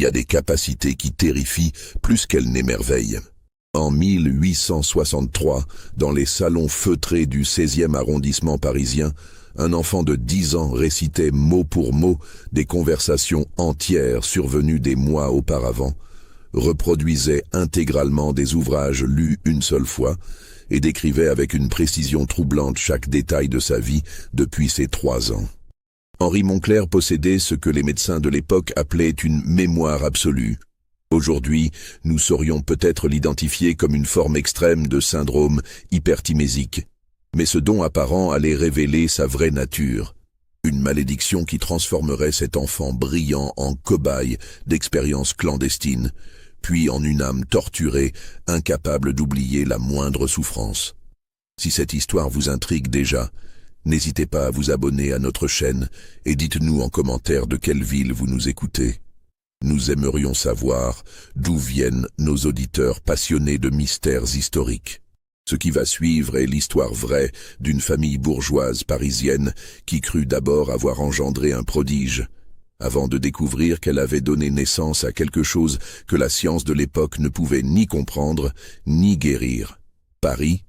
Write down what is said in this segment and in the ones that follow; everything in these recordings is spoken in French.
y a des capacités qui terrifient plus qu'elles n'émerveillent. En 1863, dans les salons feutrés du 16e arrondissement parisien, un enfant de 10 ans récitait mot pour mot des conversations entières survenues des mois auparavant, reproduisait intégralement des ouvrages lus une seule fois et décrivait avec une précision troublante chaque détail de sa vie depuis ses 3 ans. Henri Moncler possédait ce que les médecins de l'époque appelaient une mémoire absolue. Aujourd'hui, nous saurions peut-être l'identifier comme une forme extrême de syndrome hypertimésique. Mais ce don apparent allait révéler sa vraie nature. Une malédiction qui transformerait cet enfant brillant en cobaye d'expériences clandestines, puis en une âme torturée, incapable d'oublier la moindre souffrance. Si cette histoire vous intrigue déjà, n'hésitez pas à vous abonner à notre chaîne et dites-nous en commentaire de quelle ville vous nous écoutez. Nous aimerions savoir d'où viennent nos auditeurs passionnés de mystères historiques. Ce qui va suivre est l'histoire vraie d'une famille bourgeoise parisienne qui crut d'abord avoir engendré un prodige, avant de découvrir qu'elle avait donné naissance à quelque chose que la science de l'époque ne pouvait ni comprendre ni guérir. Paris,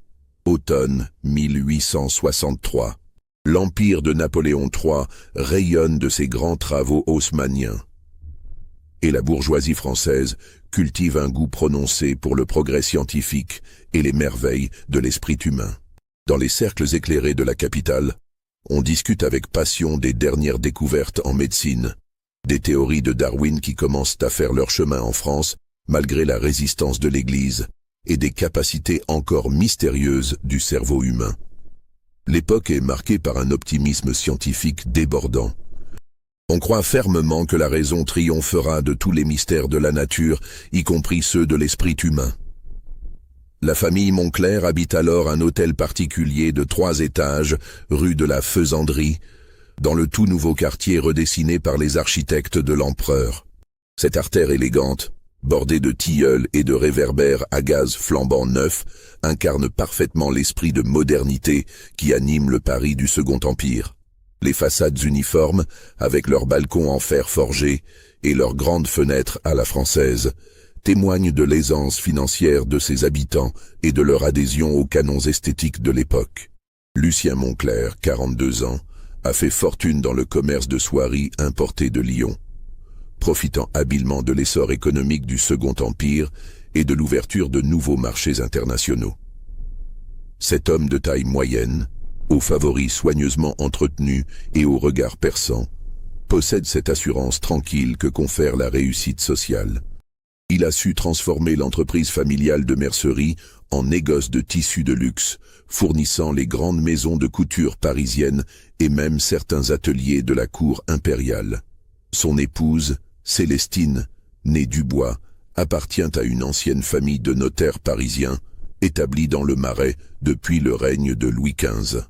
automne 1863. L'empire de Napoléon III rayonne de ses grands travaux haussmanniens. Et la bourgeoisie française cultive un goût prononcé pour le progrès scientifique et les merveilles de l'esprit humain. Dans les cercles éclairés de la capitale, on discute avec passion des dernières découvertes en médecine, des théories de Darwin qui commencent à faire leur chemin en France malgré la résistance de l'Église, et des capacités encore mystérieuses du cerveau humain. L'époque est marquée par un optimisme scientifique débordant. On croit fermement que la raison triomphera de tous les mystères de la nature, y compris ceux de l'esprit humain. La famille Moncler habite alors un hôtel particulier de 3 étages, rue de la Faisanderie, dans le tout nouveau quartier redessiné par les architectes de l'empereur. Cette artère élégante, bordée de tilleuls et de réverbères à gaz flambant neufs, incarne parfaitement l'esprit de modernité qui anime le Paris du Second Empire. Les façades uniformes, avec leurs balcons en fer forgé et leurs grandes fenêtres à la française, témoignent de l'aisance financière de ses habitants et de leur adhésion aux canons esthétiques de l'époque. Lucien Moncler, 42 ans, a fait fortune dans le commerce de soieries importées de Lyon. Profitant habilement de l'essor économique du Second Empire et de l'ouverture de nouveaux marchés internationaux. Cet homme de taille moyenne, aux favoris soigneusement entretenus et au regard perçant, possède cette assurance tranquille que confère la réussite sociale. Il a su transformer l'entreprise familiale de mercerie en négoce de tissus de luxe, fournissant les grandes maisons de couture parisiennes et même certains ateliers de la cour impériale. Son épouse, Célestine, née Dubois, appartient à une ancienne famille de notaires parisiens, établie dans le Marais depuis le règne de Louis XV.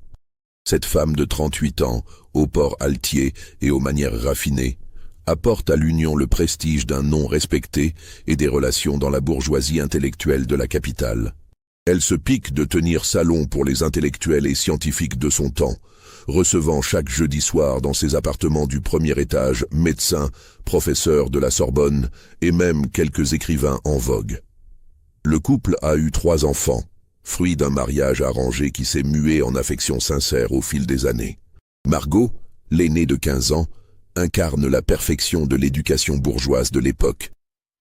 Cette femme de 38 ans, au port altier et aux manières raffinées, apporte à l'union le prestige d'un nom respecté et des relations dans la bourgeoisie intellectuelle de la capitale. Elle se pique de tenir salon pour les intellectuels et scientifiques de son temps, recevant chaque jeudi soir dans ses appartements du premier étage médecins, professeurs de la Sorbonne et même quelques écrivains en vogue. Le couple a eu 3 enfants, fruit d'un mariage arrangé qui s'est mué en affection sincère au fil des années. Margot, l'aînée de 15 ans, incarne la perfection de l'éducation bourgeoise de l'époque.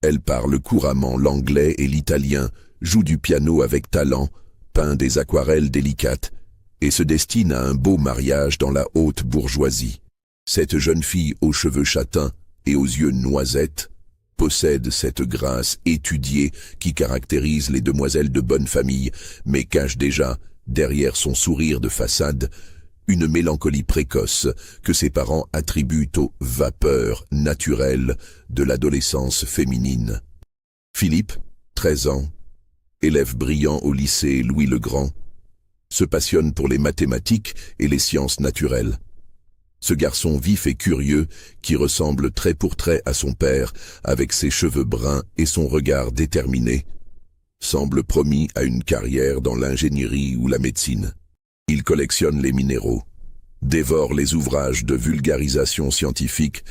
Elle parle couramment l'anglais et l'italien, joue du piano avec talent, peint des aquarelles délicates et se destine à un beau mariage dans la haute bourgeoisie. Cette jeune fille aux cheveux châtains et aux yeux noisettes possède cette grâce étudiée qui caractérise les demoiselles de bonne famille, mais cache déjà, derrière son sourire de façade, une mélancolie précoce que ses parents attribuent aux vapeurs naturelles de l'adolescence féminine. Philippe, 13 ans, élève brillant au lycée Louis le Grand, se passionne pour les mathématiques et les sciences naturelles. Ce garçon vif et curieux, qui ressemble trait pour trait à son père, avec ses cheveux bruns et son regard déterminé, semble promis à une carrière dans l'ingénierie ou la médecine. Il collectionne les minéraux, dévore les ouvrages de vulgarisation scientifique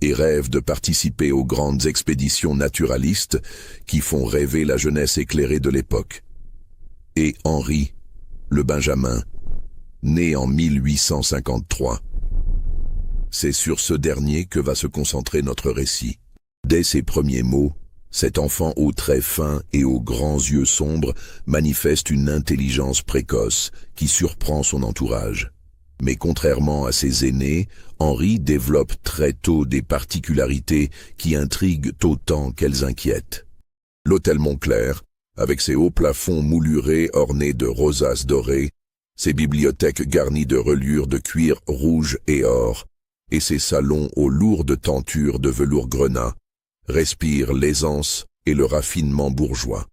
et rêve de participer aux grandes expéditions naturalistes qui font rêver la jeunesse éclairée de l'époque. Et Henri, le Benjamin, né en 1853. C'est sur ce dernier que va se concentrer notre récit. Dès ses premiers mots, cet enfant aux traits fins et aux grands yeux sombres manifeste une intelligence précoce qui surprend son entourage. Mais contrairement à ses aînés, Henri développe très tôt des particularités qui intriguent autant qu'elles inquiètent. L'hôtel Montclair, avec ses hauts plafonds moulurés ornés de rosaces dorées, ses bibliothèques garnies de reliures de cuir rouge et or, et ses salons aux lourdes tentures de velours grenat, respirent l'aisance et le raffinement bourgeois.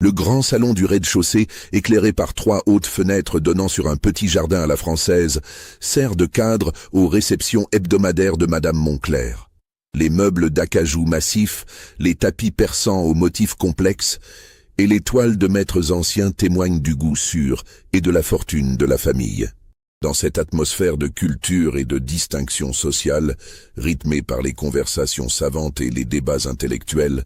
Le grand salon du rez-de-chaussée, éclairé par 3 hautes fenêtres donnant sur un petit jardin à la française, sert de cadre aux réceptions hebdomadaires de Madame Montclair. Les meubles d'acajou massifs, les tapis persans aux motifs complexes et les toiles de maîtres anciens témoignent du goût sûr et de la fortune de la famille. Dans cette atmosphère de culture et de distinction sociale, rythmée par les conversations savantes et les débats intellectuels,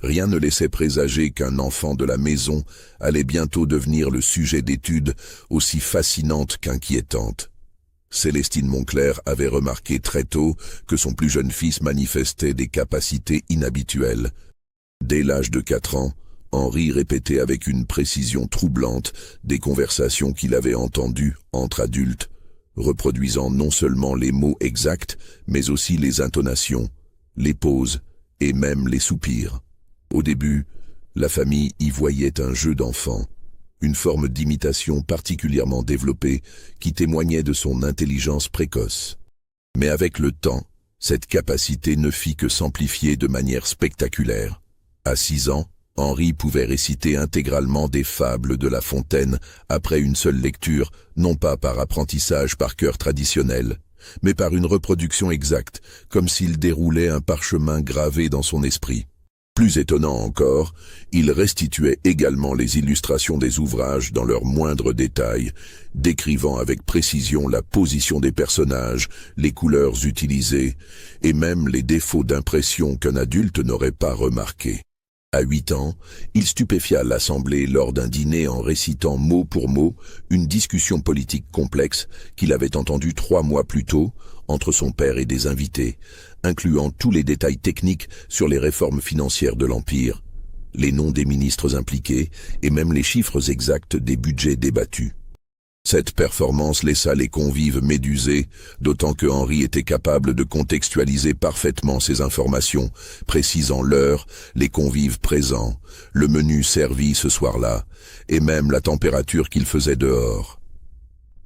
rien ne laissait présager qu'un enfant de la maison allait bientôt devenir le sujet d'études aussi fascinantes qu'inquiétantes. Célestine Montclair avait remarqué très tôt que son plus jeune fils manifestait des capacités inhabituelles. Dès l'âge de 4 ans, Henri répétait avec une précision troublante des conversations qu'il avait entendues entre adultes, reproduisant non seulement les mots exacts, mais aussi les intonations, les pauses et même les soupirs. Au début, la famille y voyait un jeu d'enfant, une forme d'imitation particulièrement développée qui témoignait de son intelligence précoce. Mais avec le temps, cette capacité ne fit que s'amplifier de manière spectaculaire. À 6 ans, Henri pouvait réciter intégralement des fables de La Fontaine après une seule lecture, non pas par apprentissage par cœur traditionnel, mais par une reproduction exacte, comme s'il déroulait un parchemin gravé dans son esprit. Plus étonnant encore, il restituait également les illustrations des ouvrages dans leurs moindres détails, décrivant avec précision la position des personnages, les couleurs utilisées, et même les défauts d'impression qu'un adulte n'aurait pas remarqués. À 8 ans, il stupéfia l'Assemblée lors d'un dîner en récitant mot pour mot une discussion politique complexe qu'il avait entendue 3 mois plus tôt entre son père et des invités, incluant tous les détails techniques sur les réformes financières de l'Empire, les noms des ministres impliqués et même les chiffres exacts des budgets débattus. Cette performance laissa les convives médusés, d'autant que Henri était capable de contextualiser parfaitement ces informations, précisant l'heure, les convives présents, le menu servi ce soir-là, et même la température qu'il faisait dehors.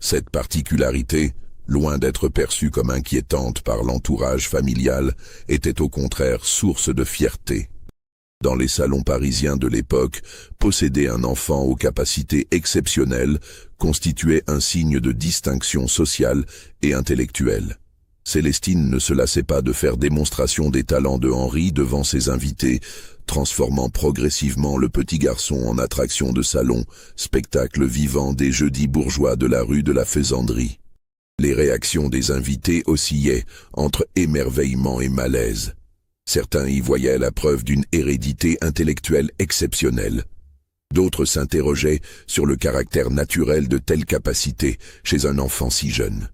Cette particularité, loin d'être perçue comme inquiétante par l'entourage familial, était au contraire source de fierté. Dans les salons parisiens de l'époque, posséder un enfant aux capacités exceptionnelles constituait un signe de distinction sociale et intellectuelle. Célestine ne se lassait pas de faire démonstration des talents de Henri devant ses invités, transformant progressivement le petit garçon en attraction de salon, spectacle vivant des jeudis bourgeois de la rue de la Faisanderie. Les réactions des invités oscillaient entre émerveillement et malaise. Certains y voyaient la preuve d'une hérédité intellectuelle exceptionnelle. D'autres s'interrogeaient sur le caractère naturel de telles capacités chez un enfant si jeune.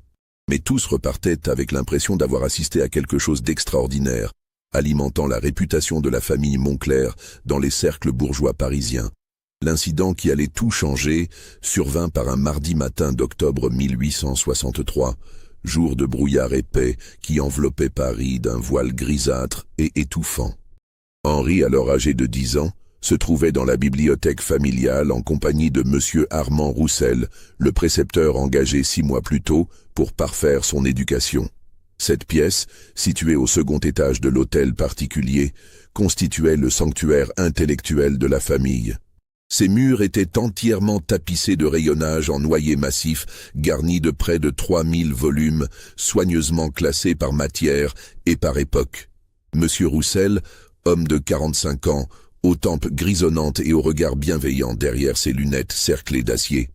Mais tous repartaient avec l'impression d'avoir assisté à quelque chose d'extraordinaire, alimentant la réputation de la famille Montclair dans les cercles bourgeois parisiens. L'incident qui allait tout changer survint par un mardi matin d'octobre 1863, jour de brouillard épais qui enveloppait Paris d'un voile grisâtre et étouffant. Henri, alors âgé de 10 ans, se trouvait dans la bibliothèque familiale en compagnie de M. Armand Roussel, le précepteur engagé 6 mois plus tôt pour parfaire son éducation. Cette pièce, située au 2e étage de l'hôtel particulier, constituait le sanctuaire intellectuel de la famille. Ses murs étaient entièrement tapissés de rayonnages en noyer massif, garnis de près de 3000 volumes, soigneusement classés par matière et par époque. Monsieur Roussel, homme de 45 ans, aux tempes grisonnantes et au regard bienveillant derrière ses lunettes cerclées d'acier,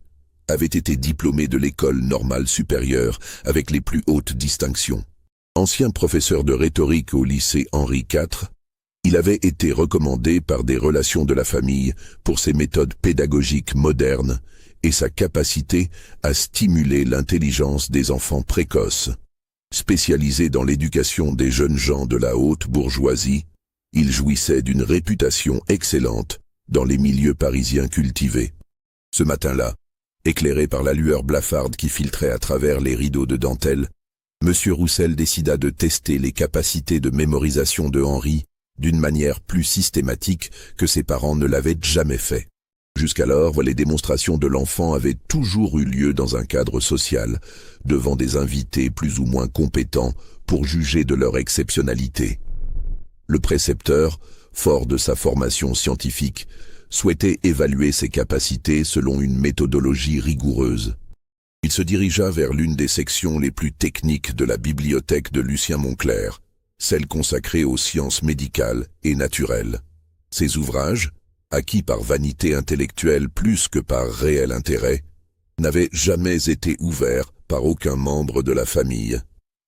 avait été diplômé de l'école normale supérieure avec les plus hautes distinctions. Ancien professeur de rhétorique au lycée Henri IV, il avait été recommandé par des relations de la famille pour ses méthodes pédagogiques modernes et sa capacité à stimuler l'intelligence des enfants précoces. Spécialisé dans l'éducation des jeunes gens de la haute bourgeoisie, il jouissait d'une réputation excellente dans les milieux parisiens cultivés. Ce matin-là, éclairé par la lueur blafarde qui filtrait à travers les rideaux de dentelle, M. Roussel décida de tester les capacités de mémorisation de Henri d'une manière plus systématique que ses parents ne l'avaient jamais fait. Jusqu'alors, les démonstrations de l'enfant avaient toujours eu lieu dans un cadre social, devant des invités plus ou moins compétents pour juger de leur exceptionnalité. Le précepteur, fort de sa formation scientifique, souhaitait évaluer ses capacités selon une méthodologie rigoureuse. Il se dirigea vers l'une des sections les plus techniques de la bibliothèque de Lucien Moncler, celle consacrée aux sciences médicales et naturelles. Ces ouvrages, acquis par vanité intellectuelle plus que par réel intérêt, n'avaient jamais été ouverts par aucun membre de la famille.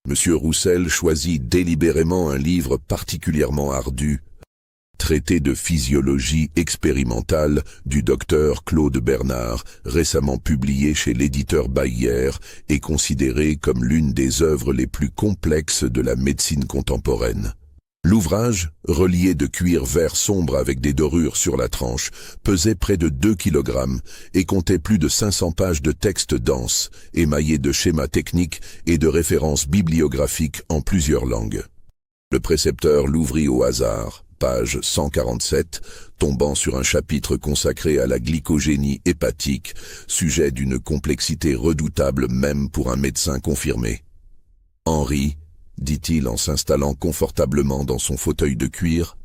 M. Roussel choisit délibérément un livre particulièrement ardu, Traité de physiologie expérimentale du docteur Claude Bernard, récemment publié chez l'éditeur Bayer et considéré comme l'une des œuvres les plus complexes de la médecine contemporaine. L'ouvrage, relié de cuir vert sombre avec des dorures sur la tranche, pesait près de 2 kg et comptait plus de 500 pages de texte dense, émaillés de schémas techniques et de références bibliographiques en plusieurs langues. Le précepteur l'ouvrit au hasard, page 147, tombant sur un chapitre consacré à la glycogénie hépatique, sujet d'une complexité redoutable même pour un médecin confirmé. « Henri, dit-il en s'installant confortablement dans son fauteuil de cuir,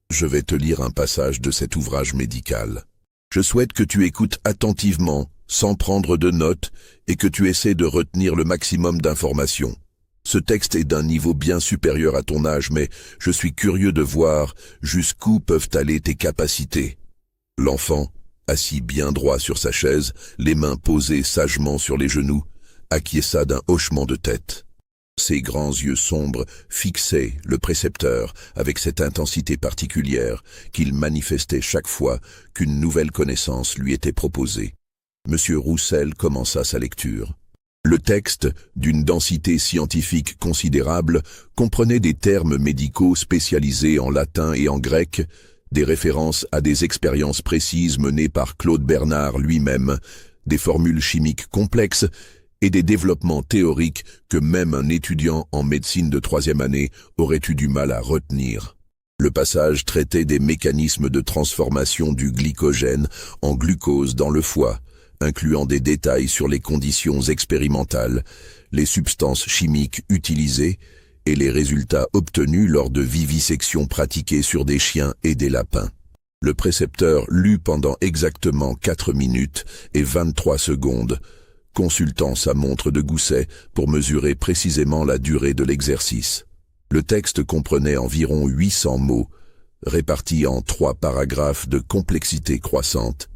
je vais te lire un passage de cet ouvrage médical. Je souhaite que tu écoutes attentivement, sans prendre de notes, et que tu essaies de retenir le maximum d'informations. Ce texte est d'un niveau bien supérieur à ton âge, mais je suis curieux de voir jusqu'où peuvent aller tes capacités. » L'enfant, assis bien droit sur sa chaise, les mains posées sagement sur les genoux, acquiesça d'un hochement de tête. Ses grands yeux sombres fixaient le précepteur avec cette intensité particulière qu'il manifestait chaque fois qu'une nouvelle connaissance lui était proposée. M. Roussel commença sa lecture. Le texte, d'une densité scientifique considérable, comprenait des termes médicaux spécialisés en latin et en grec, des références à des expériences précises menées par Claude Bernard lui-même, des formules chimiques complexes et des développements théoriques que même un étudiant en médecine de 3e année aurait eu du mal à retenir. Le passage traitait des mécanismes de transformation du glycogène en glucose dans le foie, incluant des détails sur les conditions expérimentales, les substances chimiques utilisées et les résultats obtenus lors de vivisections pratiquées sur des chiens et des lapins. Le précepteur lut pendant exactement 4 minutes et 23 secondes, consultant sa montre de gousset pour mesurer précisément la durée de l'exercice. Le texte comprenait environ 800 mots, répartis en 3 paragraphes de complexité croissante,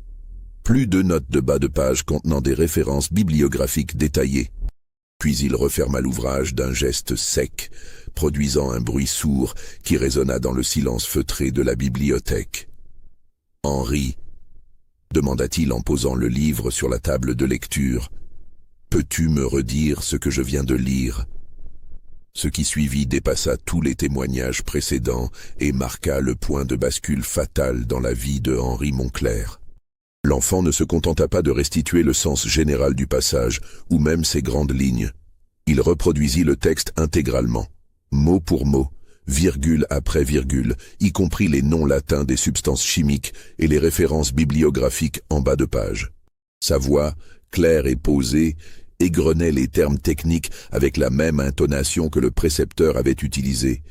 plus de notes de bas de page contenant des références bibliographiques détaillées. Puis il referma l'ouvrage d'un geste sec, produisant un bruit sourd qui résonna dans le silence feutré de la bibliothèque. « Henri, » demanda-t-il en posant le livre sur la table de lecture, « peux-tu me redire ce que je viens de lire ?» Ce qui suivit dépassa tous les témoignages précédents et marqua le point de bascule fatal dans la vie de Henri Moncler. L'enfant ne se contenta pas de restituer le sens général du passage, ou même ses grandes lignes. Il reproduisit le texte intégralement, mot pour mot, virgule après virgule, y compris les noms latins des substances chimiques et les références bibliographiques en bas de page. Sa voix, claire et posée, égrenait les termes techniques avec la même intonation que le précepteur avait utilisée,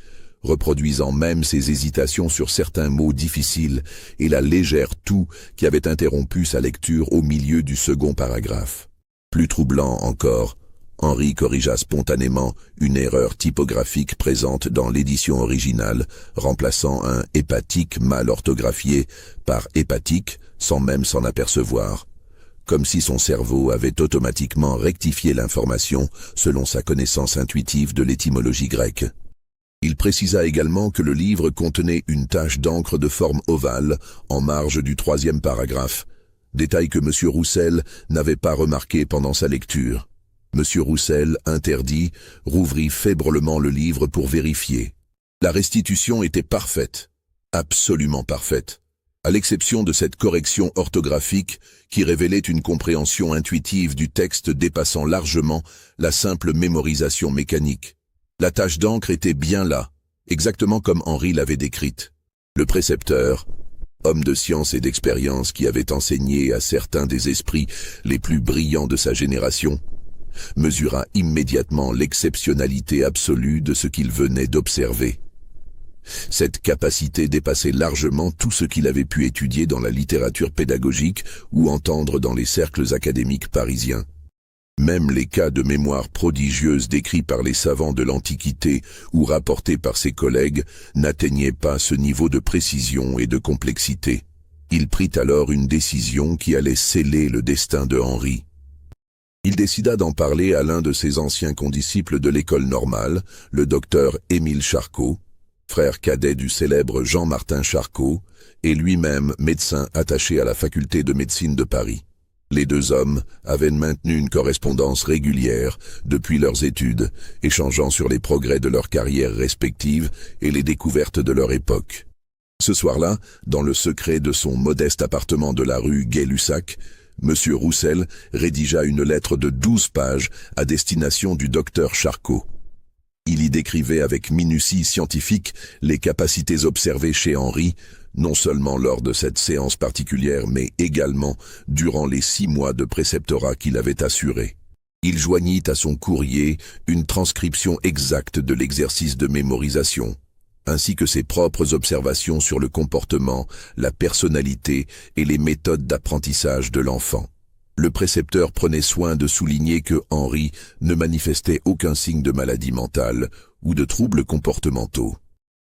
reproduisant même ses hésitations sur certains mots difficiles et la légère toux qui avait interrompu sa lecture au milieu du second paragraphe. Plus troublant encore, Henri corrigea spontanément une erreur typographique présente dans l'édition originale, remplaçant un « hépatique » mal orthographié par « hépatique » sans même s'en apercevoir, comme si son cerveau avait automatiquement rectifié l'information selon sa connaissance intuitive de l'étymologie grecque. Il précisa également que le livre contenait une tache d'encre de forme ovale en marge du 3e paragraphe, détail que M. Roussel n'avait pas remarqué pendant sa lecture. M. Roussel, interdit, rouvrit fébrement le livre pour vérifier. La restitution était parfaite, absolument parfaite, à l'exception de cette correction orthographique qui révélait une compréhension intuitive du texte dépassant largement la simple mémorisation mécanique. La tache d'encre était bien là, exactement comme Henri l'avait décrite. Le précepteur, homme de science et d'expérience qui avait enseigné à certains des esprits les plus brillants de sa génération, mesura immédiatement l'exceptionnalité absolue de ce qu'il venait d'observer. Cette capacité dépassait largement tout ce qu'il avait pu étudier dans la littérature pédagogique ou entendre dans les cercles académiques parisiens. Même les cas de mémoire prodigieuse décrits par les savants de l'Antiquité ou rapportés par ses collègues n'atteignaient pas ce niveau de précision et de complexité. Il prit alors une décision qui allait sceller le destin de Henri. Il décida d'en parler à l'un de ses anciens condisciples de l'école normale, le docteur Émile Charcot, frère cadet du célèbre Jean-Martin Charcot, et lui-même médecin attaché à la faculté de médecine de Paris. Les deux hommes avaient maintenu une correspondance régulière depuis leurs études, échangeant sur les progrès de leurs carrières respectives et les découvertes de leur époque. Ce soir-là, dans le secret de son modeste appartement de la rue Gay-Lussac, M. Roussel rédigea une lettre de 12 pages à destination du docteur Charcot. Il y décrivait avec minutie scientifique les capacités observées chez Henri, non seulement lors de cette séance particulière, mais également durant les 6 mois de préceptorat qu'il avait assuré. Il joignit à son courrier une transcription exacte de l'exercice de mémorisation, ainsi que ses propres observations sur le comportement, la personnalité et les méthodes d'apprentissage de l'enfant. Le précepteur prenait soin de souligner que Henri ne manifestait aucun signe de maladie mentale ou de troubles comportementaux.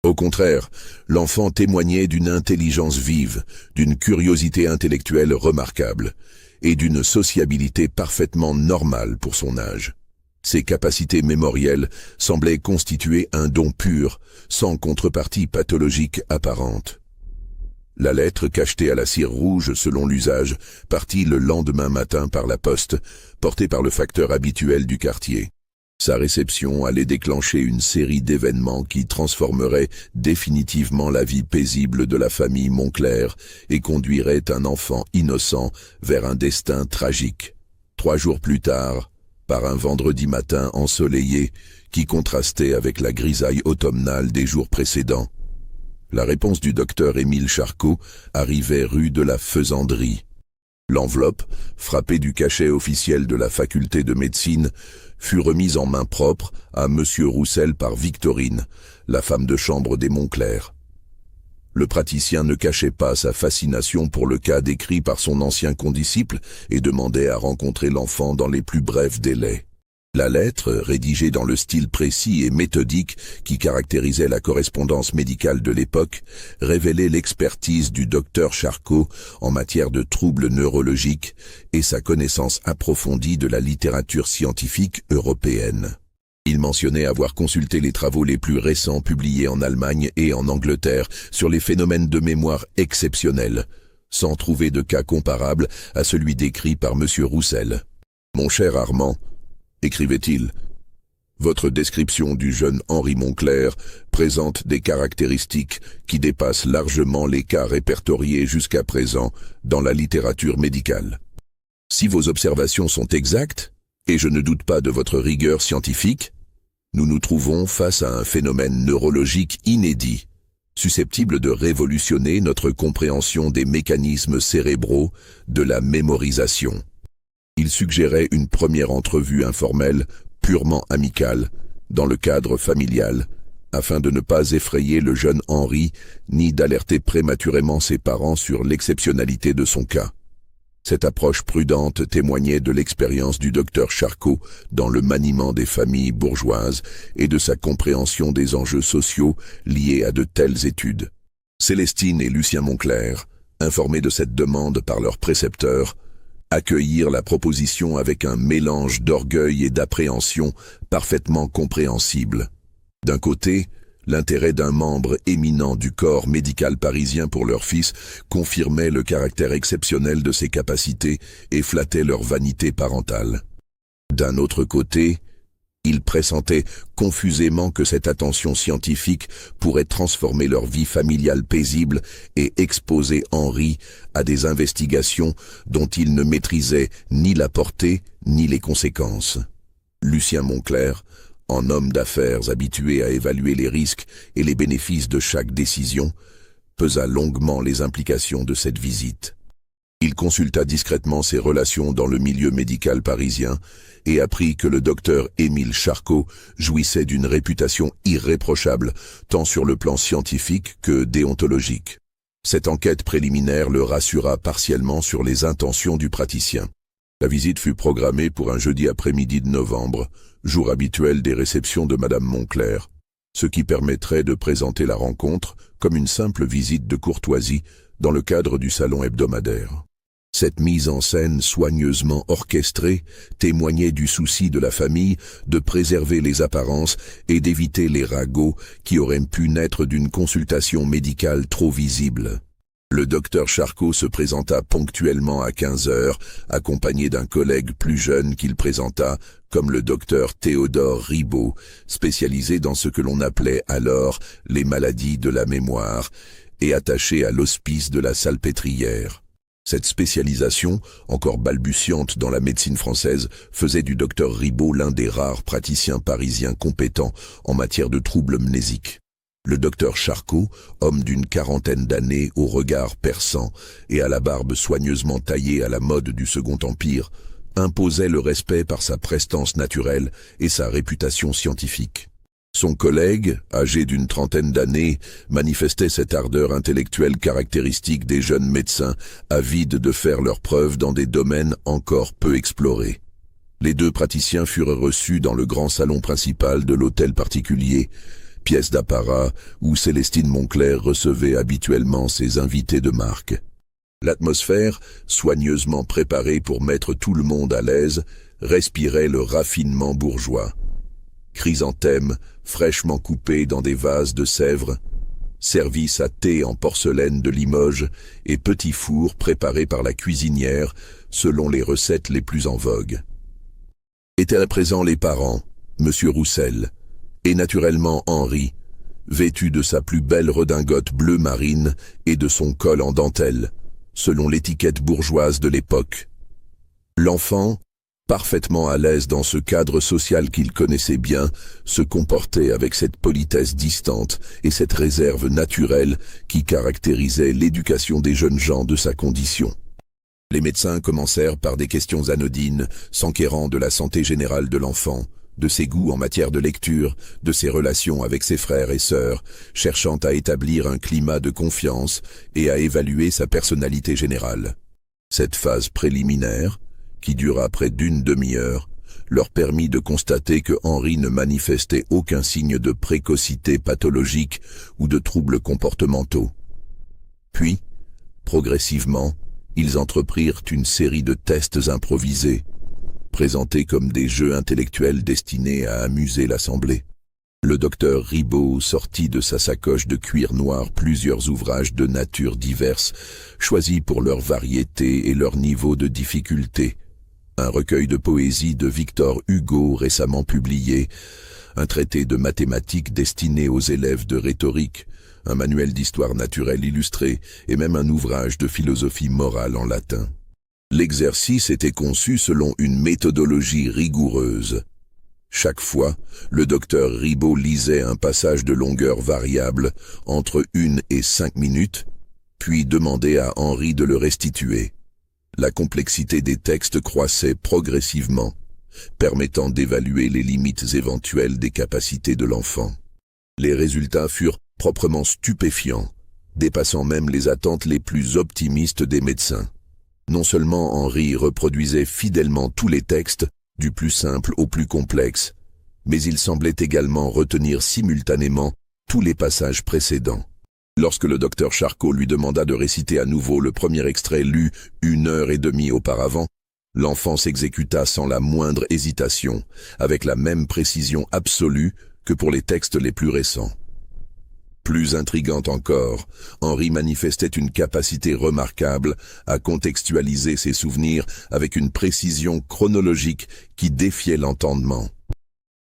Au contraire, l'enfant témoignait d'une intelligence vive, d'une curiosité intellectuelle remarquable et d'une sociabilité parfaitement normale pour son âge. Ses capacités mémorielles semblaient constituer un don pur, sans contrepartie pathologique apparente. La lettre, cachetée à la cire rouge selon l'usage, partit le lendemain matin par la poste, portée par le facteur habituel du quartier. Sa réception allait déclencher une série d'événements qui transformeraient définitivement la vie paisible de la famille Moncler et conduiraient un enfant innocent vers un destin tragique. 3 jours plus tard, par un vendredi matin ensoleillé qui contrastait avec la grisaille automnale des jours précédents, la réponse du docteur Émile Charcot arrivait rue de la Faisanderie. L'enveloppe, frappée du cachet officiel de la faculté de médecine, fut remise en main propre à M. Roussel par Victorine, la femme de chambre des Moncler. Le praticien ne cachait pas sa fascination pour le cas décrit par son ancien condisciple et demandait à rencontrer l'enfant dans les plus brefs délais. La lettre, rédigée dans le style précis et méthodique qui caractérisait la correspondance médicale de l'époque, révélait l'expertise du docteur Charcot en matière de troubles neurologiques et sa connaissance approfondie de la littérature scientifique européenne. Il mentionnait avoir consulté les travaux les plus récents publiés en Allemagne et en Angleterre sur les phénomènes de mémoire exceptionnels, sans trouver de cas comparable à celui décrit par M. Roussel. « Mon cher Armand, écrivait-il, votre description du jeune Henri Moncler présente des caractéristiques qui dépassent largement les cas répertoriés jusqu'à présent dans la littérature médicale. Si vos observations sont exactes, et je ne doute pas de votre rigueur scientifique, nous nous trouvons face à un phénomène neurologique inédit, susceptible de révolutionner notre compréhension des mécanismes cérébraux de la mémorisation. Il suggérait une première entrevue informelle, purement amicale, dans le cadre familial, afin de ne pas effrayer le jeune Henri, ni d'alerter prématurément ses parents sur l'exceptionnalité de son cas. Cette approche prudente témoignait de l'expérience du docteur Charcot dans le maniement des familles bourgeoises et de sa compréhension des enjeux sociaux liés à de telles études. Célestine et Lucien Moncler, informés de cette demande par leur précepteur, accueillir la proposition avec un mélange d'orgueil et d'appréhension parfaitement compréhensible. D'un côté, l'intérêt d'un membre éminent du corps médical parisien pour leur fils confirmait le caractère exceptionnel de ses capacités et flattait leur vanité parentale. D'un autre côté, ils pressentaient confusément que cette attention scientifique pourrait transformer leur vie familiale paisible et exposer Henri à des investigations dont ils ne maîtrisaient ni la portée ni les conséquences. Lucien Moncler, en homme d'affaires habitué à évaluer les risques et les bénéfices de chaque décision, pesa longuement les implications de cette visite. Il consulta discrètement ses relations dans le milieu médical parisien et apprit que le docteur Émile Charcot jouissait d'une réputation irréprochable, tant sur le plan scientifique que déontologique. Cette enquête préliminaire le rassura partiellement sur les intentions du praticien. La visite fut programmée pour un jeudi après-midi de novembre, jour habituel des réceptions de Madame Moncler, ce qui permettrait de présenter la rencontre comme une simple visite de courtoisie dans le cadre du salon hebdomadaire. Cette mise en scène soigneusement orchestrée témoignait du souci de la famille de préserver les apparences et d'éviter les ragots qui auraient pu naître d'une consultation médicale trop visible. Le docteur Charcot se présenta ponctuellement à 15 heures, accompagné d'un collègue plus jeune qu'il présenta comme le docteur Théodore Ribaud, spécialisé dans ce que l'on appelait alors les maladies de la mémoire et attaché à l'hospice de la Salpêtrière. Cette spécialisation, encore balbutiante dans la médecine française, faisait du docteur Ribaud l'un des rares praticiens parisiens compétents en matière de troubles mnésiques. Le docteur Charcot, homme d'une quarantaine d'années au regard perçant et à la barbe soigneusement taillée à la mode du Second Empire, imposait le respect par sa prestance naturelle et sa réputation scientifique. Son collègue, âgé d'une trentaine d'années, manifestait cette ardeur intellectuelle caractéristique des jeunes médecins, avides de faire leurs preuves dans des domaines encore peu explorés. Les deux praticiens furent reçus dans le grand salon principal de l'hôtel particulier, pièce d'apparat où Célestine Moncler recevait habituellement ses invités de marque. L'atmosphère, soigneusement préparée pour mettre tout le monde à l'aise, respirait le raffinement bourgeois. Chrysanthèmes, fraîchement coupés dans des vases de Sèvres, services à thé en porcelaine de Limoges et petits fours préparés par la cuisinière selon les recettes les plus en vogue. Étaient à présent les parents, Monsieur Roussel, et naturellement Henri, vêtu de sa plus belle redingote bleu marine et de son col en dentelle, selon l'étiquette bourgeoise de l'époque. L'enfant, parfaitement à l'aise dans ce cadre social qu'il connaissait bien, se comportait avec cette politesse distante et cette réserve naturelle qui caractérisait l'éducation des jeunes gens de sa condition. Les médecins commencèrent par des questions anodines, s'enquérant de la santé générale de l'enfant, de ses goûts en matière de lecture, de ses relations avec ses frères et sœurs, cherchant à établir un climat de confiance et à évaluer sa personnalité générale. Cette phase préliminaire, qui dura près d'une demi-heure, leur permit de constater que Henri ne manifestait aucun signe de précocité pathologique ou de troubles comportementaux. Puis, progressivement, ils entreprirent une série de tests improvisés, présentés comme des jeux intellectuels destinés à amuser l'assemblée. Le docteur Ribaud sortit de sa sacoche de cuir noir plusieurs ouvrages de nature diverses, choisis pour leur variété et leur niveau de difficulté. Un recueil de poésie de Victor Hugo récemment publié, un traité de mathématiques destiné aux élèves de rhétorique, un manuel d'histoire naturelle illustré et même un ouvrage de philosophie morale en latin. L'exercice était conçu selon une méthodologie rigoureuse. Chaque fois, le docteur Ribaud lisait un passage de longueur variable, entre 1 et 5 minutes, puis demandait à Henri de le restituer. La complexité des textes croissait progressivement, permettant d'évaluer les limites éventuelles des capacités de l'enfant. Les résultats furent proprement stupéfiants, dépassant même les attentes les plus optimistes des médecins. Non seulement Henri reproduisait fidèlement tous les textes, du plus simple au plus complexe, mais il semblait également retenir simultanément tous les passages précédents. Lorsque le docteur Charcot lui demanda de réciter à nouveau le premier extrait lu 1 heure et demie auparavant, L'enfant s'exécuta sans la moindre hésitation, avec la même précision absolue que pour les textes les plus récents. Plus intrigante encore, Henri manifestait une capacité remarquable à contextualiser ses souvenirs avec une précision chronologique qui défiait l'entendement.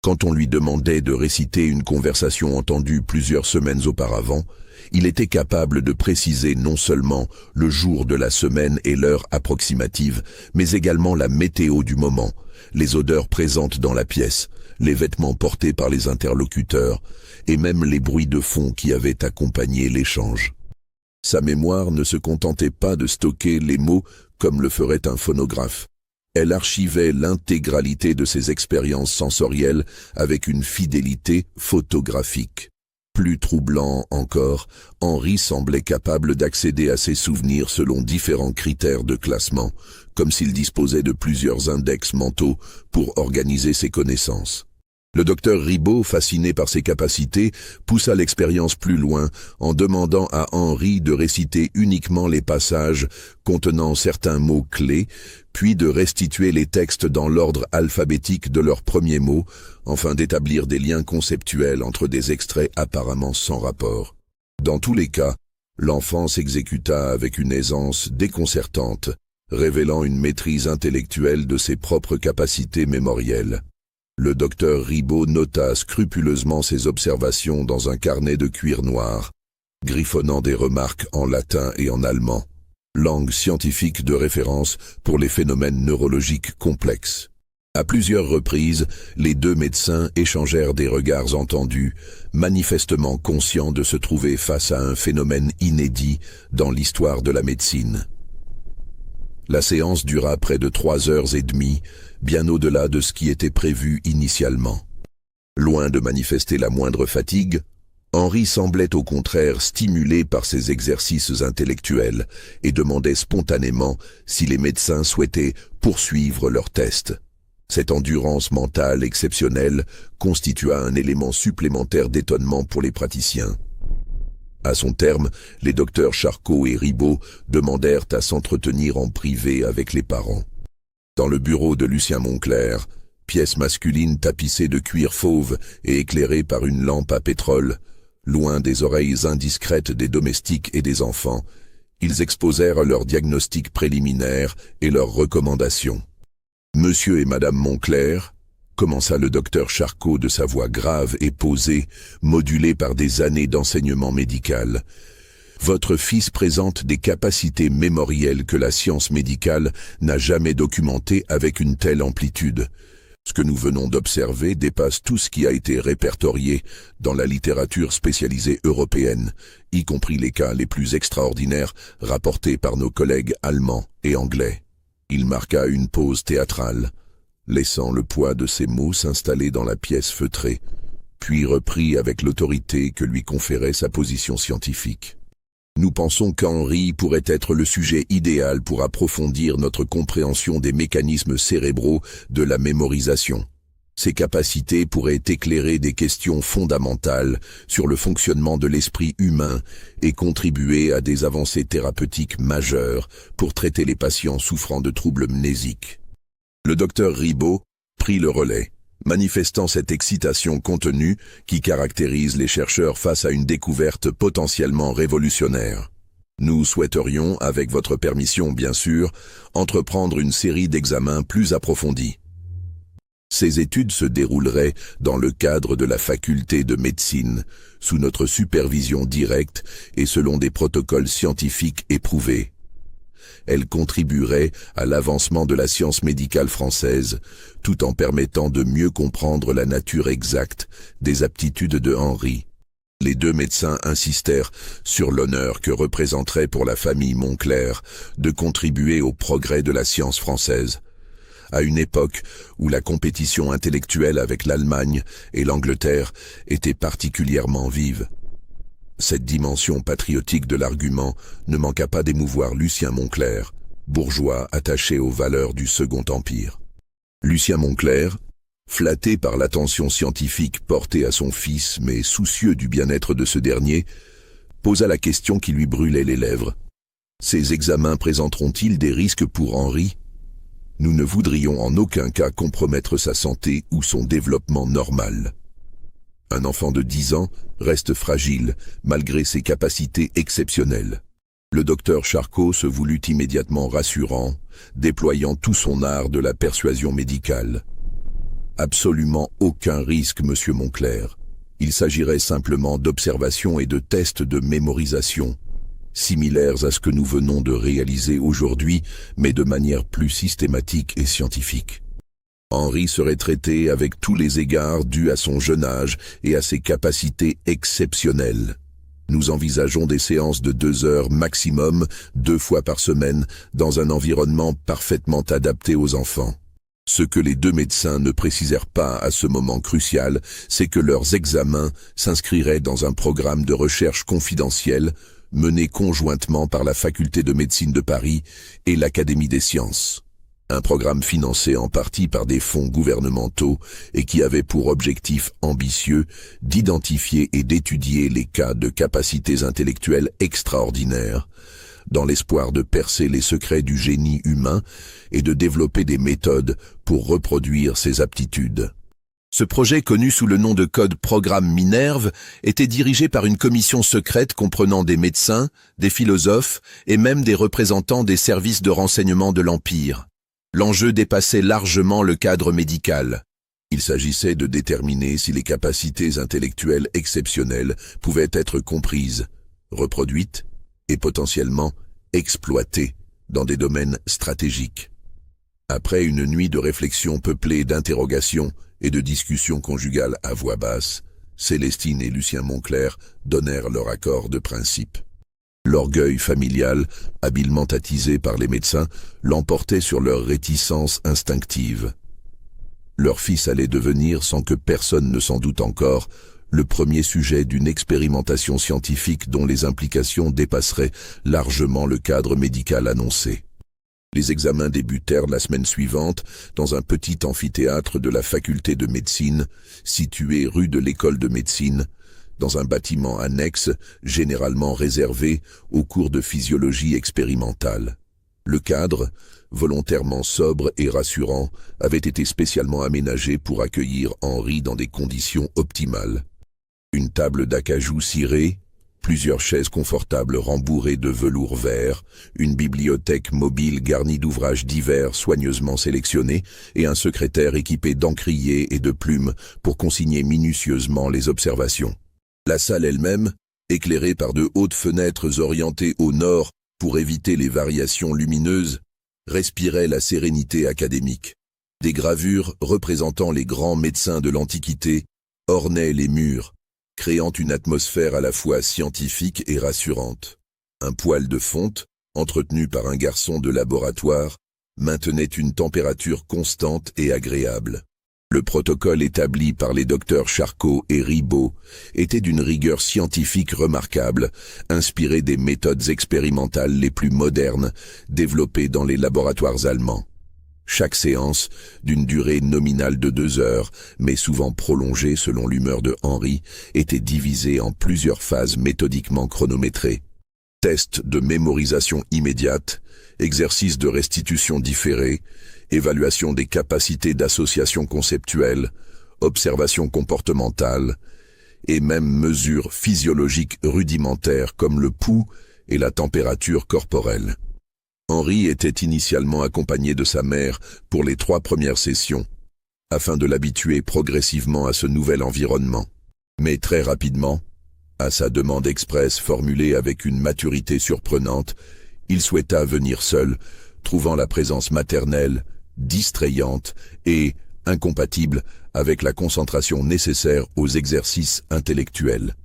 Quand on lui demandait de réciter une conversation entendue plusieurs semaines auparavant, il était capable de préciser non seulement le jour de la semaine et l'heure approximative, mais également la météo du moment, les odeurs présentes dans la pièce, les vêtements portés par les interlocuteurs, et même les bruits de fond qui avaient accompagné l'échange. Sa mémoire ne se contentait pas de stocker les mots comme le ferait un phonographe. Elle archivait l'intégralité de ses expériences sensorielles avec une fidélité photographique. Plus troublant encore, Henri semblait capable d'accéder à ses souvenirs selon différents critères de classement, comme s'il disposait de plusieurs index mentaux pour organiser ses connaissances. Le docteur Ribot, fasciné par ses capacités, poussa l'expérience plus loin en demandant à Henri de réciter uniquement les passages contenant certains mots clés, puis de restituer les textes dans l'ordre alphabétique de leurs premiers mots, afin d'établir des liens conceptuels entre des extraits apparemment sans rapport. Dans tous les cas, l'enfant s'exécuta avec une aisance déconcertante, révélant une maîtrise intellectuelle de ses propres capacités mémorielles. Le docteur Ribot nota scrupuleusement ses observations dans un carnet de cuir noir, griffonnant des remarques en latin et en allemand, langue scientifique de référence pour les phénomènes neurologiques complexes. À plusieurs reprises, les deux médecins échangèrent des regards entendus, manifestement conscients de se trouver face à un phénomène inédit dans l'histoire de la médecine. La séance dura près de 3 heures et demie, bien au-delà de ce qui était prévu initialement. Loin de manifester la moindre fatigue, Henri semblait au contraire stimulé par ses exercices intellectuels et demandait spontanément si les médecins souhaitaient poursuivre leurs tests. Cette endurance mentale exceptionnelle constitua un élément supplémentaire d'étonnement pour les praticiens. À son terme, les docteurs Charcot et Ribot demandèrent à s'entretenir en privé avec les parents. Dans le bureau de Lucien Moncler, pièce masculine tapissée de cuir fauve et éclairée par une lampe à pétrole, loin des oreilles indiscrètes des domestiques et des enfants, ils exposèrent leur diagnostic préliminaire et leurs recommandations. « Monsieur et Madame Moncler », commença le docteur Charcot de sa voix grave et posée, modulée par des années d'enseignement médical. Votre fils présente des capacités mémorielles que la science médicale n'a jamais documentées avec une telle amplitude. Ce que nous venons d'observer dépasse tout ce qui a été répertorié dans la littérature spécialisée européenne, y compris les cas les plus extraordinaires rapportés par nos collègues allemands et anglais. Il marqua une pause théâtrale, laissant le poids de ses mots s'installer dans la pièce feutrée, puis reprit avec l'autorité que lui conférait sa position scientifique. Nous pensons qu'Henri pourrait être le sujet idéal pour approfondir notre compréhension des mécanismes cérébraux de la mémorisation. Ses capacités pourraient éclairer des questions fondamentales sur le fonctionnement de l'esprit humain et contribuer à des avancées thérapeutiques majeures pour traiter les patients souffrant de troubles mnésiques. Le docteur Ribot prit le relais, manifestant cette excitation contenue qui caractérise les chercheurs face à une découverte potentiellement révolutionnaire. Nous souhaiterions, avec votre permission bien sûr, entreprendre une série d'examens plus approfondis. Ces études se dérouleraient dans le cadre de la faculté de médecine, sous notre supervision directe et selon des protocoles scientifiques éprouvés. Elle contribuerait à l'avancement de la science médicale française, tout en permettant de mieux comprendre la nature exacte des aptitudes de Henri. Les deux médecins insistèrent sur l'honneur que représenterait pour la famille Moncler de contribuer au progrès de la science française, à une époque où la compétition intellectuelle avec l'Allemagne et l'Angleterre était particulièrement vive. Cette dimension patriotique de l'argument ne manqua pas d'émouvoir Lucien Moncler, bourgeois attaché aux valeurs du Second Empire. Lucien Moncler, flatté par l'attention scientifique portée à son fils mais soucieux du bien-être de ce dernier, posa la question qui lui brûlait les lèvres. Ces examens présenteront-ils des risques pour Henri ? Nous ne voudrions en aucun cas compromettre sa santé ou son développement normal. Un enfant de 10 ans reste fragile malgré ses capacités exceptionnelles. Le docteur Charcot se voulut immédiatement rassurant, déployant tout son art de la persuasion médicale. Absolument aucun risque, monsieur Moncler. Il s'agirait simplement d'observations et de tests de mémorisation, similaires à ce que nous venons de réaliser aujourd'hui, mais de manière plus systématique et scientifique. Henri serait traité avec tous les égards dus à son jeune âge et à ses capacités exceptionnelles. Nous envisageons des séances de 2 heures maximum, 2 fois par semaine, dans un environnement parfaitement adapté aux enfants. Ce que les 2 médecins ne précisèrent pas à ce moment crucial, c'est que leurs examens s'inscriraient dans un programme de recherche confidentiel mené conjointement par la Faculté de médecine de Paris et l'Académie des sciences. Un programme financé en partie par des fonds gouvernementaux et qui avait pour objectif ambitieux d'identifier et d'étudier les cas de capacités intellectuelles extraordinaires, dans l'espoir de percer les secrets du génie humain et de développer des méthodes pour reproduire ces aptitudes. Ce projet, connu sous le nom de code Programme Minerve, était dirigé par une commission secrète comprenant des médecins, des philosophes et même des représentants des services de renseignement de l'Empire. L'enjeu dépassait largement le cadre médical. Il s'agissait de déterminer si les capacités intellectuelles exceptionnelles pouvaient être comprises, reproduites et potentiellement exploitées dans des domaines stratégiques. Après une nuit de réflexion peuplée d'interrogations et de discussions conjugales à voix basse, Célestine et Lucien Moncler donnèrent leur accord de principe. L'orgueil familial, habilement attisé par les médecins, l'emportait sur leur réticence instinctive. Leur fils allait devenir, sans que personne ne s'en doute encore, le premier sujet d'une expérimentation scientifique dont les implications dépasseraient largement le cadre médical annoncé. Les examens débutèrent la semaine suivante dans un petit amphithéâtre de la faculté de médecine, situé rue de l'École de médecine, dans un bâtiment annexe généralement réservé aux cours de physiologie expérimentale. Le cadre, volontairement sobre et rassurant, avait été spécialement aménagé pour accueillir Henri dans des conditions optimales. Une table d'acajou cirée, plusieurs chaises confortables rembourrées de velours vert, une bibliothèque mobile garnie d'ouvrages divers soigneusement sélectionnés et un secrétaire équipé d'encriers et de plumes pour consigner minutieusement les observations. La salle elle-même, éclairée par de hautes fenêtres orientées au nord pour éviter les variations lumineuses, respirait la sérénité académique. Des gravures représentant les grands médecins de l'Antiquité ornaient les murs, créant une atmosphère à la fois scientifique et rassurante. Un poêle de fonte, entretenu par un garçon de laboratoire, maintenait une température constante et agréable. Le protocole établi par les docteurs Charcot et Ribot était d'une rigueur scientifique remarquable, inspiré des méthodes expérimentales les plus modernes développées dans les laboratoires allemands. Chaque séance, d'une durée nominale de 2 heures, mais souvent prolongée selon l'humeur de Henri, était divisée en plusieurs phases méthodiquement chronométrées. Tests de mémorisation immédiate, exercices de restitution différés, évaluation des capacités d'association conceptuelle, observation comportementale, et même mesures physiologiques rudimentaires comme le pouls et la température corporelle. Henri était initialement accompagné de sa mère pour les 3 premières sessions, afin de l'habituer progressivement à ce nouvel environnement. Mais très rapidement, à sa demande expresse formulée avec une maturité surprenante, il souhaita venir seul, trouvant la présence maternelle distrayante et incompatible avec la concentration nécessaire aux exercices intellectuels.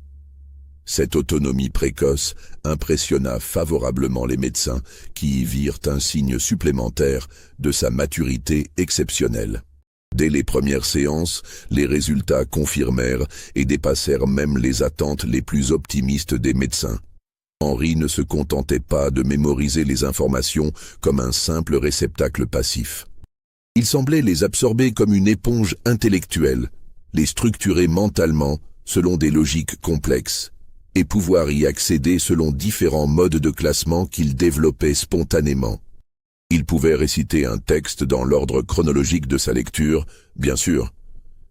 Cette autonomie précoce impressionna favorablement les médecins qui y virent un signe supplémentaire de sa maturité exceptionnelle. Dès les premières séances, les résultats confirmèrent et dépassèrent même les attentes les plus optimistes des médecins. Henri ne se contentait pas de mémoriser les informations comme un simple réceptacle passif. Il semblait les absorber comme une éponge intellectuelle, les structurer mentalement selon des logiques complexes, et pouvoir y accéder selon différents modes de classement qu'il développait spontanément. Il pouvait réciter un texte dans l'ordre chronologique de sa lecture, bien sûr,